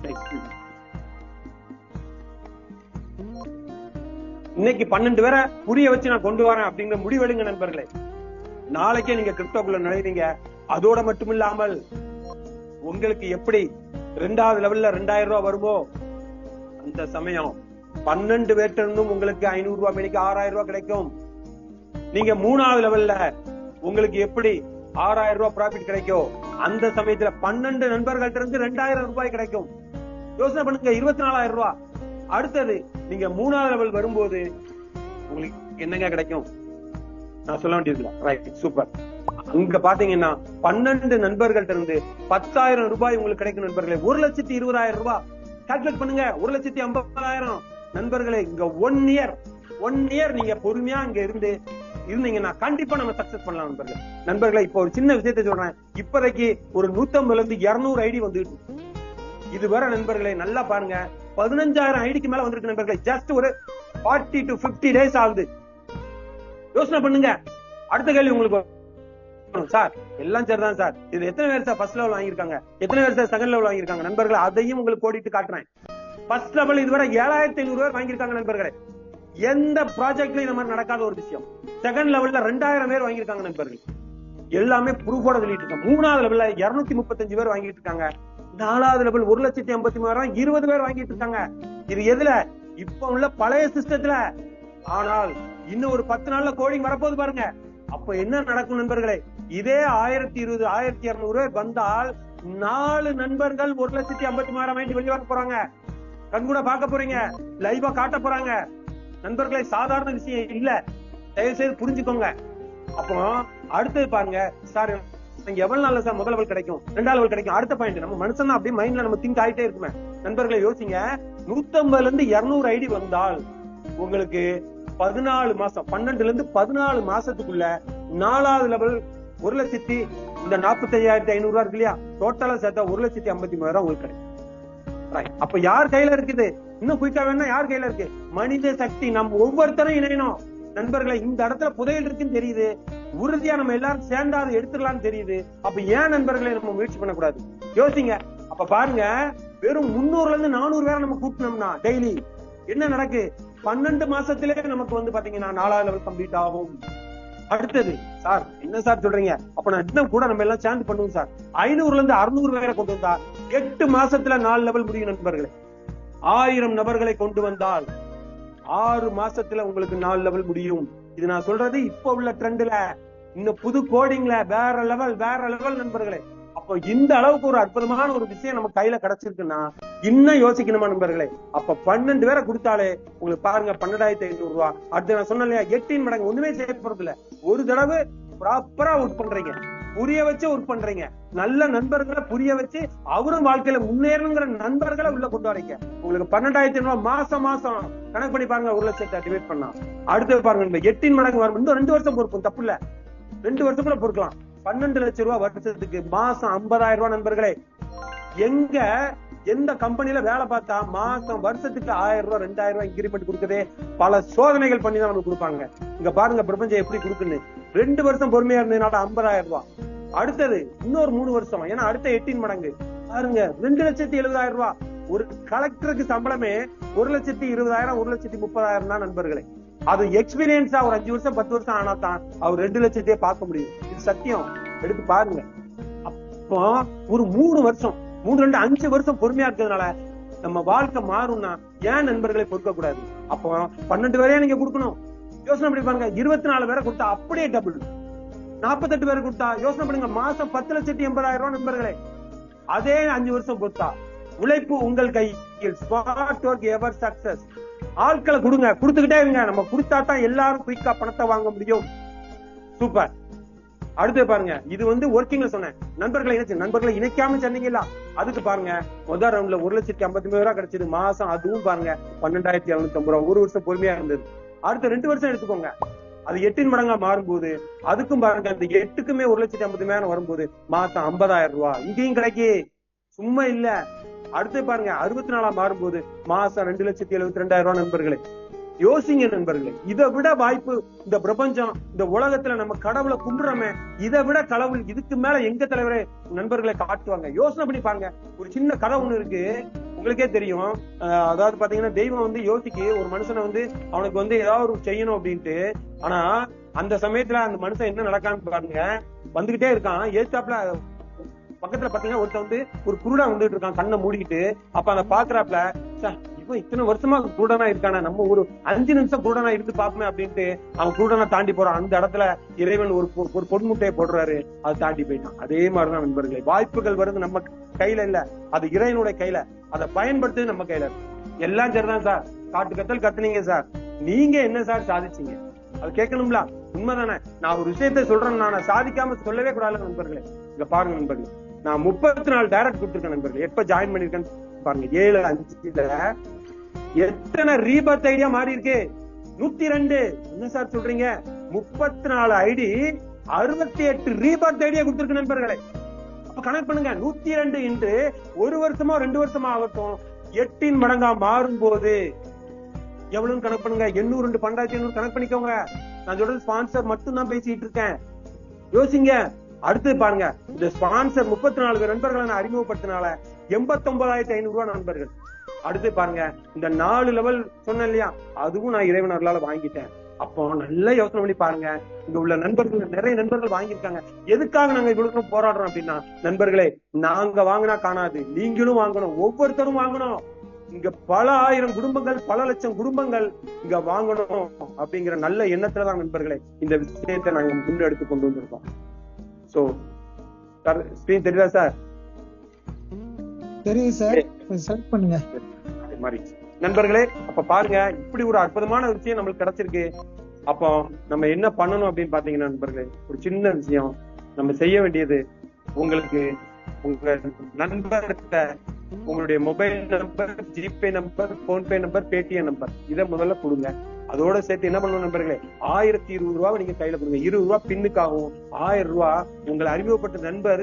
Speaker 2: இன்னைக்கு 12 பேரை புரிய வச்சு நான் கொண்டு வரேன் அப்படிங்கிற முடிவெடுங்க நண்பர்களே. நாளைக்கே நீங்க கிரிப்டோக்குள்ள நுழைவீங்க. அதோட மட்டும் இல்லாமல் உங்களுக்கு எப்படி 2வது லெவல்ல 2,000 ரூபாய் வருமோ, அந்த சமயம் 12 பேர்ட்ட இருந்தும் உங்களுக்கு 500 ரூபாய் மணிக்கு 6,000 ரூபாய் கிடைக்கும். நீங்க 3வது லெவல்ல உங்களுக்கு எப்படி 6,000 ரூபாய் ப்ராஃபிட் கிடைக்கும், அந்த சமயத்துல 12 நண்பர்கள்ட்ட இருந்து 2,000 ரூபாய் கிடைக்கும். யோசனை பண்ணுங்க, 24,000 ரூபாய். அடுத்தது நீங்க 3வது லெவல் வரும்போது உங்களுக்கு என்னங்க கிடைக்கும் நான் சொல்ல வேண்டியது. Right, super. அங்க பாத்தீங்கன்னா 12 நண்பர்கள்ட்ட இருந்து 10,000 ரூபாய் உங்களுக்கு கிடைக்கும் நண்பர்களே. 1,20,000 ரூபாய் கால்குலேட் பண்ணுங்க. 1,50,000 நண்பர்களே. இங்க 1 இயர் நீங்க பொறுமையா இங்க இருந்தீங்கன்னா கண்டிப்பா நம்ம சக்சஸ் பண்ணலாம் நண்பர்களே. நண்பர்களே இப்போ ஒரு சின்ன விஷயத்தை சொல்றேன். இப்போதைக்கு ஒரு 150 இருந்து 200 ஐடி வந்துட்டு இதுவரை நண்பர்களே நல்லா பாருங்க, 15,000 ஐடிக்கு மேல வந்திருக்கு நண்பர்களே. ஜஸ்ட் ஒரு 40 to 50 டேஸ் ஆகுது. யோசனை பண்ணுங்க. அடுத்த கேள்வி உங்களுக்கு, சார் எல்லாம் சரிதான் சார், இது எத்தனை பேர் சார் ஃபர்ஸ்ட் லெவல் வாங்கியிருக்காங்க, எத்தனை பேர் சார் செகண்ட் லெவல் வாங்கியிருக்காங்க? நண்பர்களே அதையும் உங்களுக்கு கோடிட்டு காட்டுறேன். ஃபர்ஸ்ட் லெவல் இதுவரை 7,500 பேர் வாங்கியிருக்காங்க நண்பர்களே. எந்த ப்ராஜெக்ட்லயும் இந்த மாதிரி நடக்காத ஒரு விஷயம். செகண்ட் லெவல்ல 2,000 பேர் வாங்கியிருக்காங்க நண்பர்கள். எல்லாமே ப்ரூஃபோட சொல்லிட்டு இருக்கோம். 3வது லெவல்ல 235 பேர் வாங்கிட்டு இருக்காங்க. 4வது லெவல் 1,53,000 20 பேர் வாங்கிட்டு இருக்காங்க. இது எதுல? இப்ப உள்ள பழைய சிஸ்டத்துல. ஆனால் இன்னும் ஒரு 10 நாள்ல கோடிங் வரப்போது பாருங்க. அப்ப என்ன நடக்கும் நண்பர்களே? இதே 1,020 1,200 பேர் வந்தால் 4 நண்பர்கள் 1,53,000 வெளியே வர போறாங்க. கண்கூட பார்க்க போறீங்க, லைவா காட்ட போறாங்க. நண்பர்களே சாதாரண விஷயம் இல்ல, தயவு செய்து புரிஞ்சுக்கோங்க. அப்போ அடுத்தது பாருங்க, சார் எவ்வளவு நாள்ல சார் முதல் லெவல் கிடைக்கும், 2வது லெவல் கிடைக்கும்? அடுத்த பாயிண்ட், நம்ம மனுஷன் அப்படியே மைண்ட்ல நம்ம திங்க் ஆயிட்டே இருக்குமே. நண்பர்களே யோசிங்க, 150 இருந்து 200 ஐடி வந்தால் உங்களுக்கு 14 மாசம், 12 இருந்து 14 மாசத்துக்குள்ள 4வது லெவல் 1,00,000 இந்த 45,500 ரூபாய் இருக்கு இல்லையா, டோட்டலா சேர்த்தா 1,53,000 உங்களுக்கு கிடைக்கும். அப்ப யார் கையில இருக்குது? இன்னும் குயிக்கா வேணா யார் கையில இருக்கு? மனித சக்தி. நம்ம ஒவ்வொருத்தரும் இணையணும் நண்பர்களை. இந்த இடத்துல புதையல் இருக்குன்னு தெரியுது, உறுதியா நம்ம எல்லாரும் சேர்ந்தா அதை எடுத்துடலாம்னு தெரியுது. அப்ப ஏன் நண்பர்களை நம்ம முயற்சி பண்ணக்கூடாது? யோசிங்க. அப்ப பாருங்க, வெறும் 300ல இருந்து 400 பேரை நம்ம கூட்டணும்னா டெய்லி என்ன நடக்கு? 12 மாசத்திலே நமக்கு வந்து பாத்தீங்கன்னா 4வது லெவல் கம்ப்ளீட் ஆகும். அடுத்தது, சார் என்ன சார் சொல்றீங்க? அப்ப நான் இன்னும் கூட நம்ம எல்லாம் சேர்ந்து பண்ணுவோம் சார். 500ல இருந்து 600 பேரை கொண்டு வந்தா 8 மாசத்துல 4 லெவல் முடியும் நண்பர்களே. 1000 நபர்களை கொண்டு வந்தால் 6 மாசத்துல உங்களுக்கு 4 லெவல் முடியும். இது நான் சொல்றது இப்ப உள்ள ட்ரெண்ட்ல, இந்த புது கோடிங்ல வேற லெவல் நண்பர்களே. அப்போ இந்த அளவுக்கு ஒரு அற்புதமான ஒரு விஷயம் நம்ம கையில கிடைச்சிருக்குன்னா இன்னும் யோசிக்கணுமா நண்பர்களே? அப்ப 12 பேரை கொடுத்தாலே உங்களுக்கு பாருங்க 12,500 ரூபாய். அடுத்து நான் சொன்னேன் இல்லையா, 18 மடங்கு. ஒண்ணுமே செய்ய போறது இல்ல, ஒரு தடவை ப்ராப்பரா ஒர்க் பண்றீங்க, புரிய வச்சு ஒர்க் பண்றீங்க, நல்ல நண்பர்களை புரிய வச்சு அவரும் வாழ்க்கையில முன்னேறணுங்கிற நண்பர்களை உள்ள கொண்டு வரீங்க. உங்களுக்கு 12,500 ரூபாய் மாசம் கணக்கு பண்ணி பாருங்க, 1,00,000 டிவைட் பண்ணா. அடுத்து பாருங்க 8 மடங்கு வரும். இன்னும் 2 வருஷம் பொறுக்கும், தப்பு இல்ல, 2 வருஷம் கூட பொறுக்கலாம். 12 லட்சம் ரூபாய் வருஷத்துக்கு மாசம் 50,000 ரூபாய் நண்பர்களே. எங்க எந்த கம்பெனில வேலை பார்த்தா மாசம் வருஷத்துக்கு 1000 ரூபாய் 2000 ரூபாய் இன்கிரிமெண்ட் கொடுக்குதே பல சோதனைகள் பண்ணி தான் நமக்கு கொடுப்பாங்க. இங்க பாருங்க பிரபஞ்சம் எப்படி கொடுக்குன்னு. 2 வருஷம் பொறுமையா இருந்ததுனால 50,000 ரூபாய். அடுத்தது இன்னொரு 3 வருஷம், ஏன்னா அடுத்த 18 மடங்கு பாருங்க 2,70,000 ரூபாய். ஒரு கலெக்டருக்கு சம்பளமே 1,20,000 1,30,000 தான் நண்பர்களே. அது எக்ஸ்பீரியன்ஸா ஒரு 5 வருஷம் 10 வருஷம் ஆனா தான் அவர் 2 லட்சத்தையே பார்க்க முடியும். இது சத்தியம், எடுத்து பாருங்க. அப்போ ஒரு 3 வருஷம் 3 2 5 வருஷம் பொறுமையா இருக்கிறதுனால நம்ம வாழ்க்கை மாறும்னா ஏன் நண்பர்களை பொறுக்க கூடாது? அப்போ 12 பேரையா நீங்க கொடுக்கணும், யோசனை பண்ணி பாருங்க. 24 பேரை கொடுத்தா அப்படியே டபுள். 48 பேரை கொடுத்தா யோசனை பண்ணுங்க, மாசம் 10,80,000 ரூபாய் நண்பர்களே. அதே 5 வருஷம் கொடுத்தா உழைப்பு உங்கள் கையில். ஸ்மார்ட் ஒர்க் எவர் சக்சஸ். ஆட்களை கொடுங்க, கொடுத்துக்கிட்டே இருங்க. நம்ம கொடுத்தாதான் எல்லாரும் குயிக்கா பணத்தை வாங்க முடியும். சூப்பர். அடுத்து பாருங்க, இது வந்து ஒர்க்கிங்ல சொன்னேன். நண்பர்களை இணைச்சு, நண்பர்களை இணைக்காம சொன்னீங்களா, அதுக்கு பாருங்க முதல் ரவுண்ட்ல 1,50,000 ரூபாய் கிடைச்சது மாசம். அதுவும் பாருங்க 12,750 ரூபாய். 1 வருஷம் பொறுமையா இருந்தது. அடுத்த 2 வருஷம் எடுத்துக்கோங்க, அது 8 மடங்கா மாறும்போது அதுக்கும் பாருங்க அந்த 8க்குமே 1,50,000 வரும்போது மாசம் 50,000 ரூபாய் இங்கேயும் கிடைக்கி, சும்மா இல்ல. அடுத்து பாருங்க 64 மாறும்போது மாசம் 2,72,000 ரூபாய் நண்பர்களே. யோசிங்க நண்பர்களே, இதை விட வாய்ப்பு இந்த பிரபஞ்சம், இந்த உலகத்துல நம்ம கடவுளை கும்பிடுறோமே, இதை விட கடவுள் இதுக்கு மேல எங்க தலைவரே நண்பர்களை காட்டுவாங்க. யோசனை பண்ணி பாருங்க. ஒரு சின்ன கதை ஒண்ணு இருக்கு, உங்களுக்கே தெரியும். அதாவது பாத்தீங்கன்னா தெய்வம் வந்து யோசிக்கு ஒரு மனுஷனை வந்து அவனுக்கு வந்து ஏதாவது ஒரு செய்யணும் அப்படின்ட்டு. ஆனா அந்த சமயத்துல அந்த மனுஷன் என்ன நடக்கான்னு பாருங்க, வந்துகிட்டே இருக்கான். ஏத்தாப்புல பக்கத்துல பாத்தீங்கன்னா ஒருத்த வந்து ஒரு குருடா வந்துட்டு இருக்கான் கண்ணை மூடிக்கிட்டு. அப்ப அந்த பாக்குறாப்ல, இவன் இத்தனை வருஷமா குருடனா இருக்கான, நம்ம ஒரு 5 நிமிஷம் குருடனா இருந்து பாப்போமே அப்படின்ட்டு அவன் குருடனா தாண்டி போறான். அந்த இடத்துல இறைவன் ஒரு பொன்முட்டையை போடுறாரு, அதை தாண்டி போயிட்டான். அதே மாதிரிதான் நண்பர்களே, வாய்ப்புகள் வருது நம்ம கையில இல்ல, அது இறைவனுடைய கையில. அதை பயன்படுத்து நம்ம கையில. எல்லாம் சரிதான் சார், காட்டு கத்தல் கத்துனீங்க சார், நீங்க என்ன சார் சாதிச்சீங்க அது கேட்கணும்ல? உண்மைதானே? நான் ஒரு விஷயத்த சொல்றேன், நான் சாதிக்காம சொல்லவே கூடாது நண்பர்களே. இங்க பாருங்க நண்பர்களே, நான் 34 டைரக்ட் கொடுத்துருக்கேன் நண்பர்களே. எப்ப ஜாயின் பண்ணிருக்கேன்னு பாருங்க, 7/5 எத்தனை ரீபர்த் ஐடியா மாறி இருக்கு? 102. என்ன சார் சொல்றீங்க? 34 ஐடி 68 ரீபர்த் ஐடியா கொடுத்திருக்கு நண்பர்களே. அப்ப கனெக்ட் பண்ணுங்க, 102 என்று 1 வருஷமா 2 வருஷமா ஆகட்டும் 8 மடங்கா மாறும் போது எவ்வளவு கனெக்ட் பண்ணுங்க. 800 12,500 கனெக்ட் பண்ணிக்கோங்க. நான் சொல்றது ஸ்பான்சர் மட்டும் தான் பேசிட்டு இருக்கேன், யோசிங்க. அடுத்து பாருங்க, இந்த ஸ்பான்சர் 34 நண்பர்களை நான் அறிமுகப்படுத்தினால 89,500 ரூபாய் நண்பர்கள். அடுத்து பாருங்க, இந்த 4 லெவல் சொன்னேன் இல்லையா, அதுவும் நான் இறைவன் அருளால வாங்கிட்டேன். அப்போ நல்ல யோசனை பண்ணி பாருங்க, இங்க உள்ள நண்பர்கள் நிறைய நண்பர்கள் வாங்கியிருக்காங்க. எதுக்காக நாங்க இவ்வளவு போராடுறோம் அப்படின்னா, நண்பர்களே நாங்க வாங்கினா காணாது, நீங்களும் வாங்கணும், ஒவ்வொருத்தரும் வாங்கணும். இங்க பல ஆயிரம் குடும்பங்கள், பல லட்சம் குடும்பங்கள் இங்க வாங்கணும் அப்படிங்கிற நல்ல எண்ணத்துலதான் நண்பர்களே இந்த விஷயத்தை நாங்க முன்னெடுத்து கொண்டு வந்திருக்கோம். சோ ஸ்கிரீன் தெரியுதா சார்?
Speaker 1: தெரியுது சார், செலக்ட் பண்ணுங்க.
Speaker 2: நண்பர்களே, அப்ப பாருங்க, இப்படி ஒரு அற்புதமான விஷயம் நம்மளுக்கு கிடைச்சிருக்கு. அப்போ நம்ம என்ன பண்ணணும் அப்படின்னு பாத்தீங்கன்னா நண்பர்களே, ஒரு சின்ன விஷயம் நம்ம செய்ய வேண்டியது, உங்களுக்கு உங்க நண்பர்கிட்ட உங்களுடைய mobile number, GPay number, PhonePe number, Paytm number இதை முதல்ல கொடுங்க. அதோட சேர்த்து என்ன பண்ணணும் நண்பர்களே, 1020 ரூபாய் நீங்க கையில கொடுங்க. 20 ரூபாய் பின்னுக்காகவும் 1000 ரூபாய் உங்களை அறிமுகப்பட்ட நண்பர்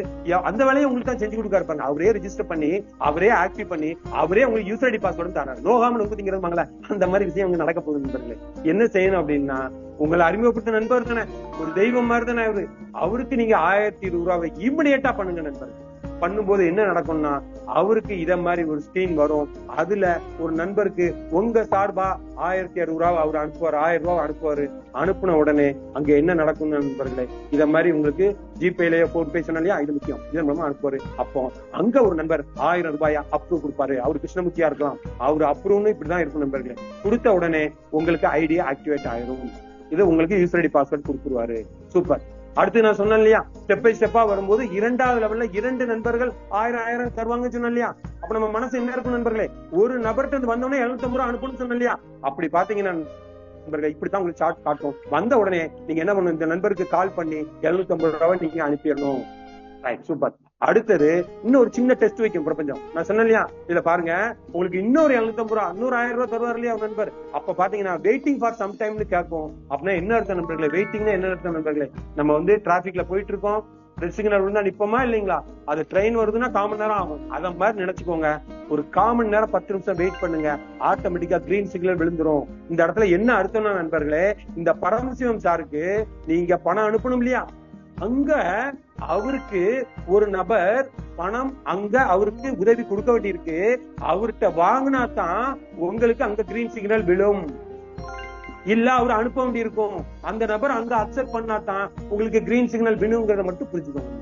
Speaker 2: அந்த வேலையை உங்களுக்கு தான் செஞ்சு கொடுக்க இருப்பாங்க. அவரே ரெஜிஸ்டர் பண்ணி, அவரே ஆக்டிவ் பண்ணி, அவரே உங்களுக்கு யூசர் ஐடி பாஸ்வேர்டு தராரு. நோகாமல் ஊத்திங்கிறதுமாங்களா, அந்த மாதிரி விஷயம் அங்க நடக்க போகுது நண்பர்களே. என்ன செய்யணும் அப்படின்னா, உங்களை அறிமுகப்பட்ட நண்பர் தானே, ஒரு தெய்வம் மாதிரி தானே அவரு, அவருக்கு நீங்க 1020 ரூபாய் இமிடியேட்டா பண்ணுங்க நண்பர்கள். பண்ணும்போது என்ன நடக்கும்னா, அவருக்கு இத மாதிரி ஒரு ஸ்கீம் வரும். அதுல ஒரு நண்பருக்கு உங்க சார்பா 1060 ரூபாய் அவர் அனுப்புவார், 1000 ரூபாய் அனுப்புவாரு. அனுப்புன உடனே அங்க என்ன நடக்கும் நண்பர்களே, இத மாதிரி உங்களுக்கு ஜிபேலயோ போன்பே சொன்னாலியா, இது முக்கியம், இதன் மூலமா அனுப்புவாரு. அப்போ அங்க ஒரு நண்பர் 1000 ரூபாயா அப்ரூவ் கொடுப்பாரு. அவரு கிருஷ்ணமூர்த்தியா இருக்கலாம், அவரு அப்ரூவ்னு இப்படிதான் இருக்கும் நண்பர்களே. கொடுத்த உடனே உங்களுக்கு ஐடியா ஆக்டிவேட் ஆயிரும். இது உங்களுக்கு யூசர் ஐடி பாஸ்வேர்ட் கொடுத்துருவாரு. சூப்பர். அடுத்து நான் சொன்னேன் இல்லையா, ஸ்டெப் பை ஸ்டெப்பா வரும்போது 2வது லெவல்ல 2 நண்பர்கள் 1000 தருவாங்க சொன்னேன் இல்லையா. அப்ப நம்ம மனசு என்ன இருக்கும் நண்பர்களே, ஒரு நபர்கிட்ட வந்தோடனே 750 ரூபாய் அனுப்பணும்னு சொன்னேன் இல்லையா. அப்படி பாத்தீங்கன்னா நண்பர்கள் இப்படித்தான் உங்களுக்கு சார்ட் காட்டும். வந்த உடனே நீங்க என்ன பண்ணணும், இந்த நண்பருக்கு கால் பண்ணி 750 ரூபாய் நீங்க அனுப்பிடணும். Right, super. அடுத்தது இன்னொரு சின்ன டெஸ்ட் வைக்கும் பிரபஞ்சம். நான் சொன்னேன் இல்லையா, இதுல பாருங்க உங்களுக்கு இன்னொரு 750 ரூபாய், இன்னொரு 1000 ரூபாய் தருவார் இல்லையா ஒரு நண்பர். அப்ப பாத்தீங்கன்னா வெயிட்டிங் ஃபார் சம் டைம்னு கேட்போம். அப்படின்னா என்ன அர்த்தம் நண்பர்களே, வெயிட்டிங்னா என்ன அர்த்தம் நண்பர்களே, நம்ம வந்து டிராபிக்ல போயிட்டு இருக்கோம், ரெட் சிக்னல் விழுந்தா நிப்போமா இல்லைங்களா? அது ட்ரெயின் வருதுன்னா 1/4 மணி நேரம் ஆகும். அத மாதிரி நினைச்சுக்கோங்க. ஒரு 1/4 மணி நேரம் 10 நிமிஷம் வெயிட் பண்ணுங்க, ஆட்டோமேட்டிக்கா கிரீன் சிக்னல் விழுந்துரும். இந்த இடத்துல என்ன அர்த்தம்னா நண்பர்களே, இந்த பரமசிவம் சாருக்கு நீங்க பணம் அனுப்பணும் இல்லையா, அங்க அவருக்கு ஒரு நபர் பணம் அங்க அவருக்கு உதவி கொடுக்க வேண்டியிருக்கு. அவர்கிட்ட வாங்கினா தான் உங்களுக்கு அங்க கிரீன் சிக்னல் விழும். இல்ல அவர் அனுப்ப வேண்டி இருக்கும், அந்த நபர் அங்க அக்செப்ட் பண்ணா தான் உங்களுக்கு கிரீன் சிக்னல் விழுங்கிறத மட்டும் புரிஞ்சுக்கோங்க.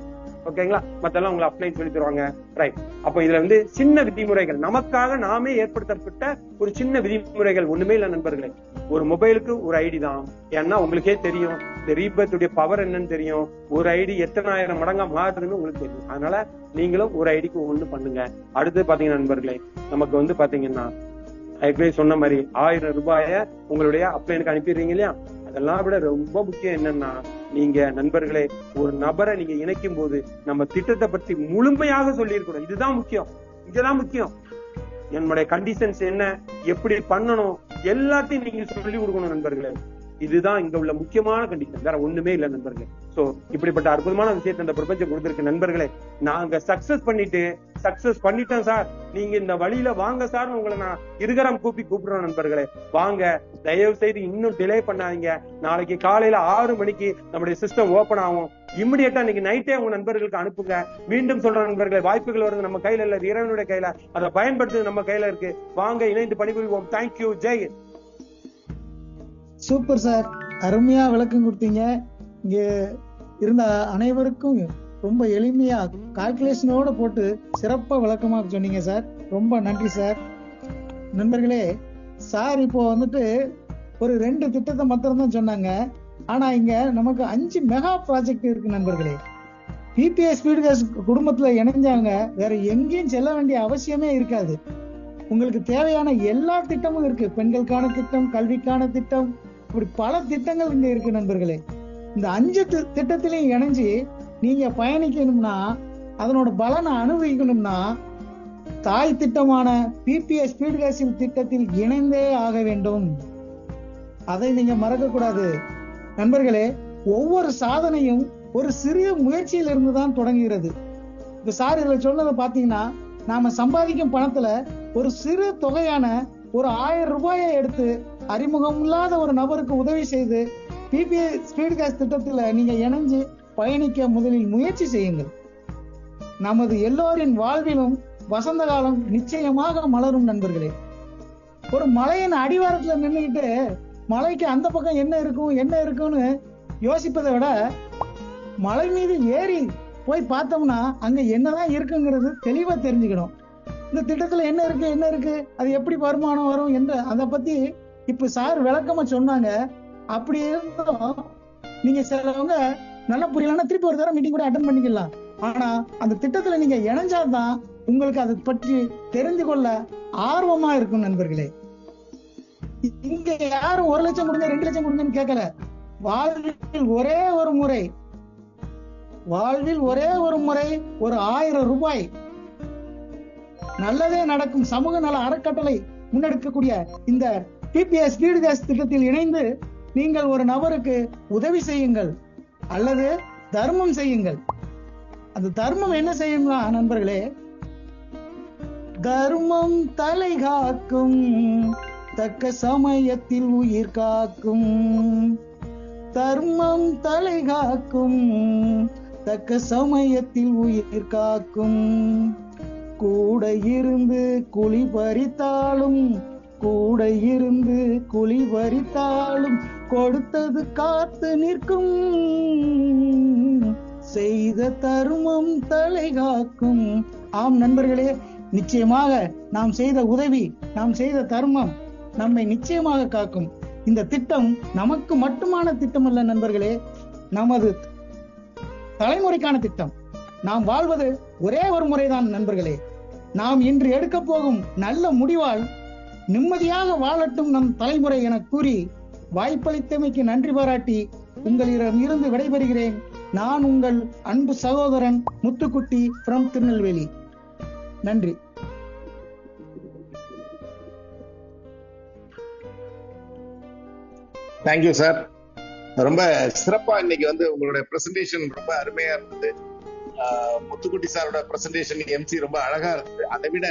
Speaker 2: ஓகேங்களா? மத்தெல்லாம் உங்களை அப்ளை சொல்லி தருவாங்க. ரைட். அப்ப இதுல வந்து சின்ன விதிமுறைகள், நமக்காக நாமே ஏற்படுத்தப்பட்ட ஒரு சின்ன விதிமுறைகள், ஒண்ணுமே இல்ல நண்பர்களே. ஒரு மொபைலுக்கு ஒரு ஐடி தான். ஏன்னா உங்களுக்கே தெரியும் இந்த ரீபர்த்துடைய பவர் என்னன்னு தெரியும். ஒரு ஐடி எத்தனாயிரம் மடங்கா மாறுதுன்னு உங்களுக்கு தெரியும். அதனால நீங்களும் ஒரு ஐடிக்கு ஒண்ணு பண்ணுங்க. அடுத்து பாத்தீங்கன்னா நண்பர்களே, நமக்கு வந்து பாத்தீங்கன்னா ஏற்கனவே சொன்ன மாதிரி 1000 ரூபாய உங்களுடைய அப்ளைனுக்கு அனுப்பிடுறீங்க இல்லையா, அதெல்லாம் விட ரொம்ப முக்கியம் என்னன்னா, நீங்க நண்பர்களே ஒரு நபரை நீங்க இணைக்கும் போது நம்ம திட்டத்தை பற்றி முழுமையாக சொல்லி இருக்கணும். இதுதான் முக்கியம், இதுதான் முக்கியம். என்னுடைய கண்டிஷன்ஸ் என்ன, எப்படி பண்ணணும், எல்லாத்தையும் நீங்க சொல்லி கொடுக்கணும் நண்பர்களே. இதுதான் இங்க உள்ள முக்கியமான கண்டிஷன், வேற ஒண்ணுமே இல்ல நண்பர்களே. சோ இப்படிப்பட்ட அற்புதமான விஷயத்தை இந்த பிரபஞ்சம் கொடுத்திருக்கு நண்பர்களே. நாங்க சக்சஸ் பண்ணிட்டோம் சார், நீங்க இந்த வழியில வாங்க சார், உங்களை நான் இருகரம் கூப்பிடுறோம் நண்பர்களே. வாங்க, தயவு செய்து இன்னும் டிலே பண்ணாதீங்க. நாளைக்கு காலையில 6 மணிக்கு நம்முடைய சிஸ்டம் ஓபன் ஆகும். இமிடியேட்டா இன்னைக்கு நைட்டே உங்க நண்பர்களுக்கு அனுப்புங்க. மீண்டும் சொல்ற நண்பர்களே, வாய்ப்புகள் வருது நம்ம கையில இல்ல, இறைவனுடைய கையில. அதை பயன்படுத்துறது நம்ம கையில இருக்கு. வாங்க, இணைந்து பணிபுரிவோம். தேங்க்யூ. ஜெய்.
Speaker 1: சூப்பர் சார், அருமையா விளக்கம் கொடுத்தீங்க. இங்க இருந்த அனைவருக்கும் ரொம்ப எளிமையா கால்குலேஷனோட போட்டு சிறப்பா விளக்கமா சொன்னீங்க சார். ரொம்ப நன்றி சார். நண்பர்களே, சார் இப்போ வந்துட்டு ஒரு 2 திட்டத்தை மாத்திரம் தான் சொன்னாங்க. ஆனா இங்க நமக்கு 5 மெகா ப்ராஜெக்ட் இருக்கு நண்பர்களே. பிபிஎஸ் ஸ்பீடு கேஸ் குடும்பத்துல இணைஞ்சாங்க, வேற எங்கேயும் செல்ல வேண்டிய அவசியமே இருக்காது. உங்களுக்கு தேவையான எல்லா திட்டமும் இருக்கு. பெண்களுக்கான திட்டம், கல்விக்கான திட்டம், இப்படி பல திட்டங்கள் இங்க இருக்கு நண்பர்களே. இந்த 5 திட்டத்திலையும் இணைஞ்சு நீங்க பயணிக்கணும்னா, அதனோட பலனை அனுபவிக்கணும்னா, தாய் திட்டமான பிபிஎஸ் ஸ்பீடு கேஸ் திட்டத்தில் இணைந்தே ஆக வேண்டும். அதை நீங்க மறக்க கூடாது நண்பர்களே. ஒவ்வொரு சாதனையும் ஒரு சிறிய முயற்சியில் இருந்துதான் தொடங்குகிறது. இப்ப சார் இதுல சொன்னதை பாத்தீங்கன்னா, நாம சம்பாதிக்கும் பணத்துல ஒரு சிறு தொகையான ஒரு 1000 ரூபாயை எடுத்து அறிமுகம் இல்லாத ஒரு நபருக்கு உதவி செய்து பிபிஎஸ் ஸ்பீடு கேஸ் திட்டத்துல நீங்க இணைஞ்சு பயணிக்க முதலில் முயற்சி செய்யுங்கள். நமது எல்லோரின் வாழ்விலும் வசந்த காலம் நிச்சயமாக மலரும் நண்பர்களே. ஒரு மலையின் அடிவாரத்துல நின்றுகிட்டு மலைக்கு அந்த பக்கம் என்ன இருக்கும்னு யோசிப்பதை விட, மலை மீது ஏறி போய் பார்த்தோம்னா அங்க என்னதான் இருக்குங்கிறது தெளிவா தெரிஞ்சுக்கணும். இந்த திட்டத்துல என்ன இருக்கு, அது எப்படி வருமானம் வரும் என்று அதை பத்தி இப்ப சார் விளக்கமா சொன்னாங்க. அப்படி இருந்தும் நீங்க சிலவங்க நல்லா புரியலன்னா திருப்பி ஒரு தடவை மீட்டிங் கூட அட்டன் பண்ணிக்கலாம். ஆனா அந்த திட்டத்துல நீங்க இணைஞ்சாதான் உங்களுக்கு அதை பற்றி தெரிந்து கொள்ள ஆர்வமா இருக்கும் நண்பர்களே. இங்க யாரும் 1 லட்சம் கொடுங்க 2 லட்சம் கொடுங்கன்னு கேட்கல. வாழ்வில் ஒரே ஒரு முறை ஒரு 1000 ரூபாய் நல்லதே நடக்கும் சமூக நல அறக்கட்டளை முன்னெடுக்கக்கூடிய இந்த பிபிஎஸ் ஸ்பீடு கேஸ் திட்டத்தில் இணைந்து நீங்கள் ஒரு நபருக்கு உதவி செய்யுங்கள் அல்லது தர்மம் செய்யுங்கள். அந்த தர்மம் என்ன செய்யுங்களா நண்பர்களே? தர்மம் தலை காக்கும், தக்க சமயத்தில் உயிர் காக்கும். தர்மம் தலை காக்கும், தக்க சமயத்தில் உயிர் காக்கும். கூட இருந்து குழி பறித்தாலும் கொடுத்தது காத்து நிற்கும். செய்த தர்மம் தலை காக்கும். ஆம் நண்பர்களே, நிச்சயமாக நாம் செய்த உதவி, நாம் செய்த தர்மம் நம்மை நிச்சயமாக காக்கும். இந்த திட்டம் நமக்கு மட்டுமான திட்டம் அல்ல நண்பர்களே, நமது தலைமுறைக்கான திட்டம். நாம் வாழ்வது ஒரே ஒரு முறைதான் நண்பர்களே. நாம் இன்று எடுக்க போகும் நல்ல முடிவால் நிம்மதியாக வாழட்டும் நம் தலைமுறை என கூறி வாய்ப்பளித்தமைக்கு நன்றி பாராட்டி உங்களிடம் இருந்து விடைபெறுகிறேன். நான் உங்கள் அன்பு சகோதரன் முத்துக்குட்டி ஃப்ரம் திருநெல்வேலி. நன்றி.
Speaker 3: Thank you sir. ரொம்ப சிறப்பா இன்னைக்கு வந்து உங்களுடைய பிரசன்டேஷன் ரொம்ப அருமையா இருந்தது. முத்துக்குட்டி சாரோட பிரசன்டேஷன் எம்சி ரொம்ப அழகா இருந்தது. அதை விட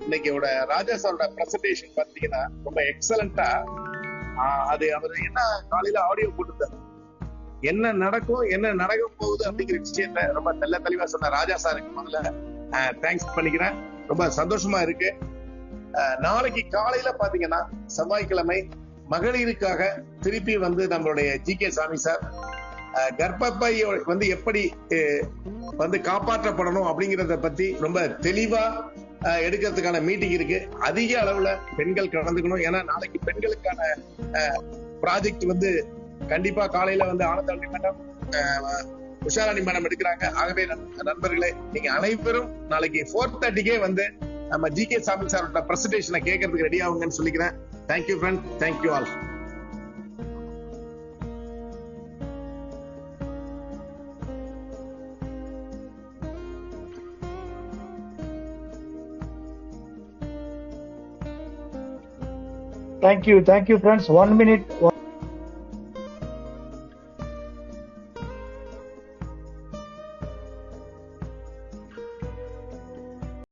Speaker 3: இன்னைக்கு ராஜா சாரோட பிரசன்டேஷன் பாத்தீங்கன்னா ரொம்ப எக்ஸலண்டா. அது அவர் என்ன காலையில ஆடியோ போட்டுருந்தாரு, என்ன நடக்கும் என்ன நடக்க போகுது அப்படிங்கிற விஷயத்த ரொம்ப நல்ல தெளிவா சொன்ன ராஜா சாருக்கு முதல்ல தேங்க்ஸ் பண்ணிக்கிறேன். ரொம்ப சந்தோஷமா இருக்கு. நாளைக்கு காலையில பாத்தீங்கன்னா செவ்வாய்க்கிழமை மகளிருக்காக திருப்பி வந்து நம்மளுடைய ஜி.கே. சாமி சார் கர்ப்பப்பை வந்து எப்படி வந்து காப்பாற்றப்படணும் அப்படிங்கறத பத்தி ரொம்ப தெளிவா எடுக்கிறதுக்கான மீட்டிங் இருக்கு. அதிக அளவுல பெண்கள் கலந்துக்கணும். ஏன்னா நாளைக்கு பெண்களுக்கான ப்ராஜெக்ட் வந்து கண்டிப்பா காலையில வந்து ஆனந்தாண்டி மேடம், உஷாராணி மேடம் எடுக்கிறாங்க. ஆகவே நண்பர்களே, நீங்க அனைவரும் நாளைக்கு 4:30க்கே வந்து நம்ம ஜி.கே. சாமி சாரோட பிரசன்டேஷனை கேட்கறதுக்கு ரெடி ஆகுங்கன்னு சொல்லிக்கிறேன். Thank you friend, thank you all.
Speaker 1: Thank you, friends. 1 minute.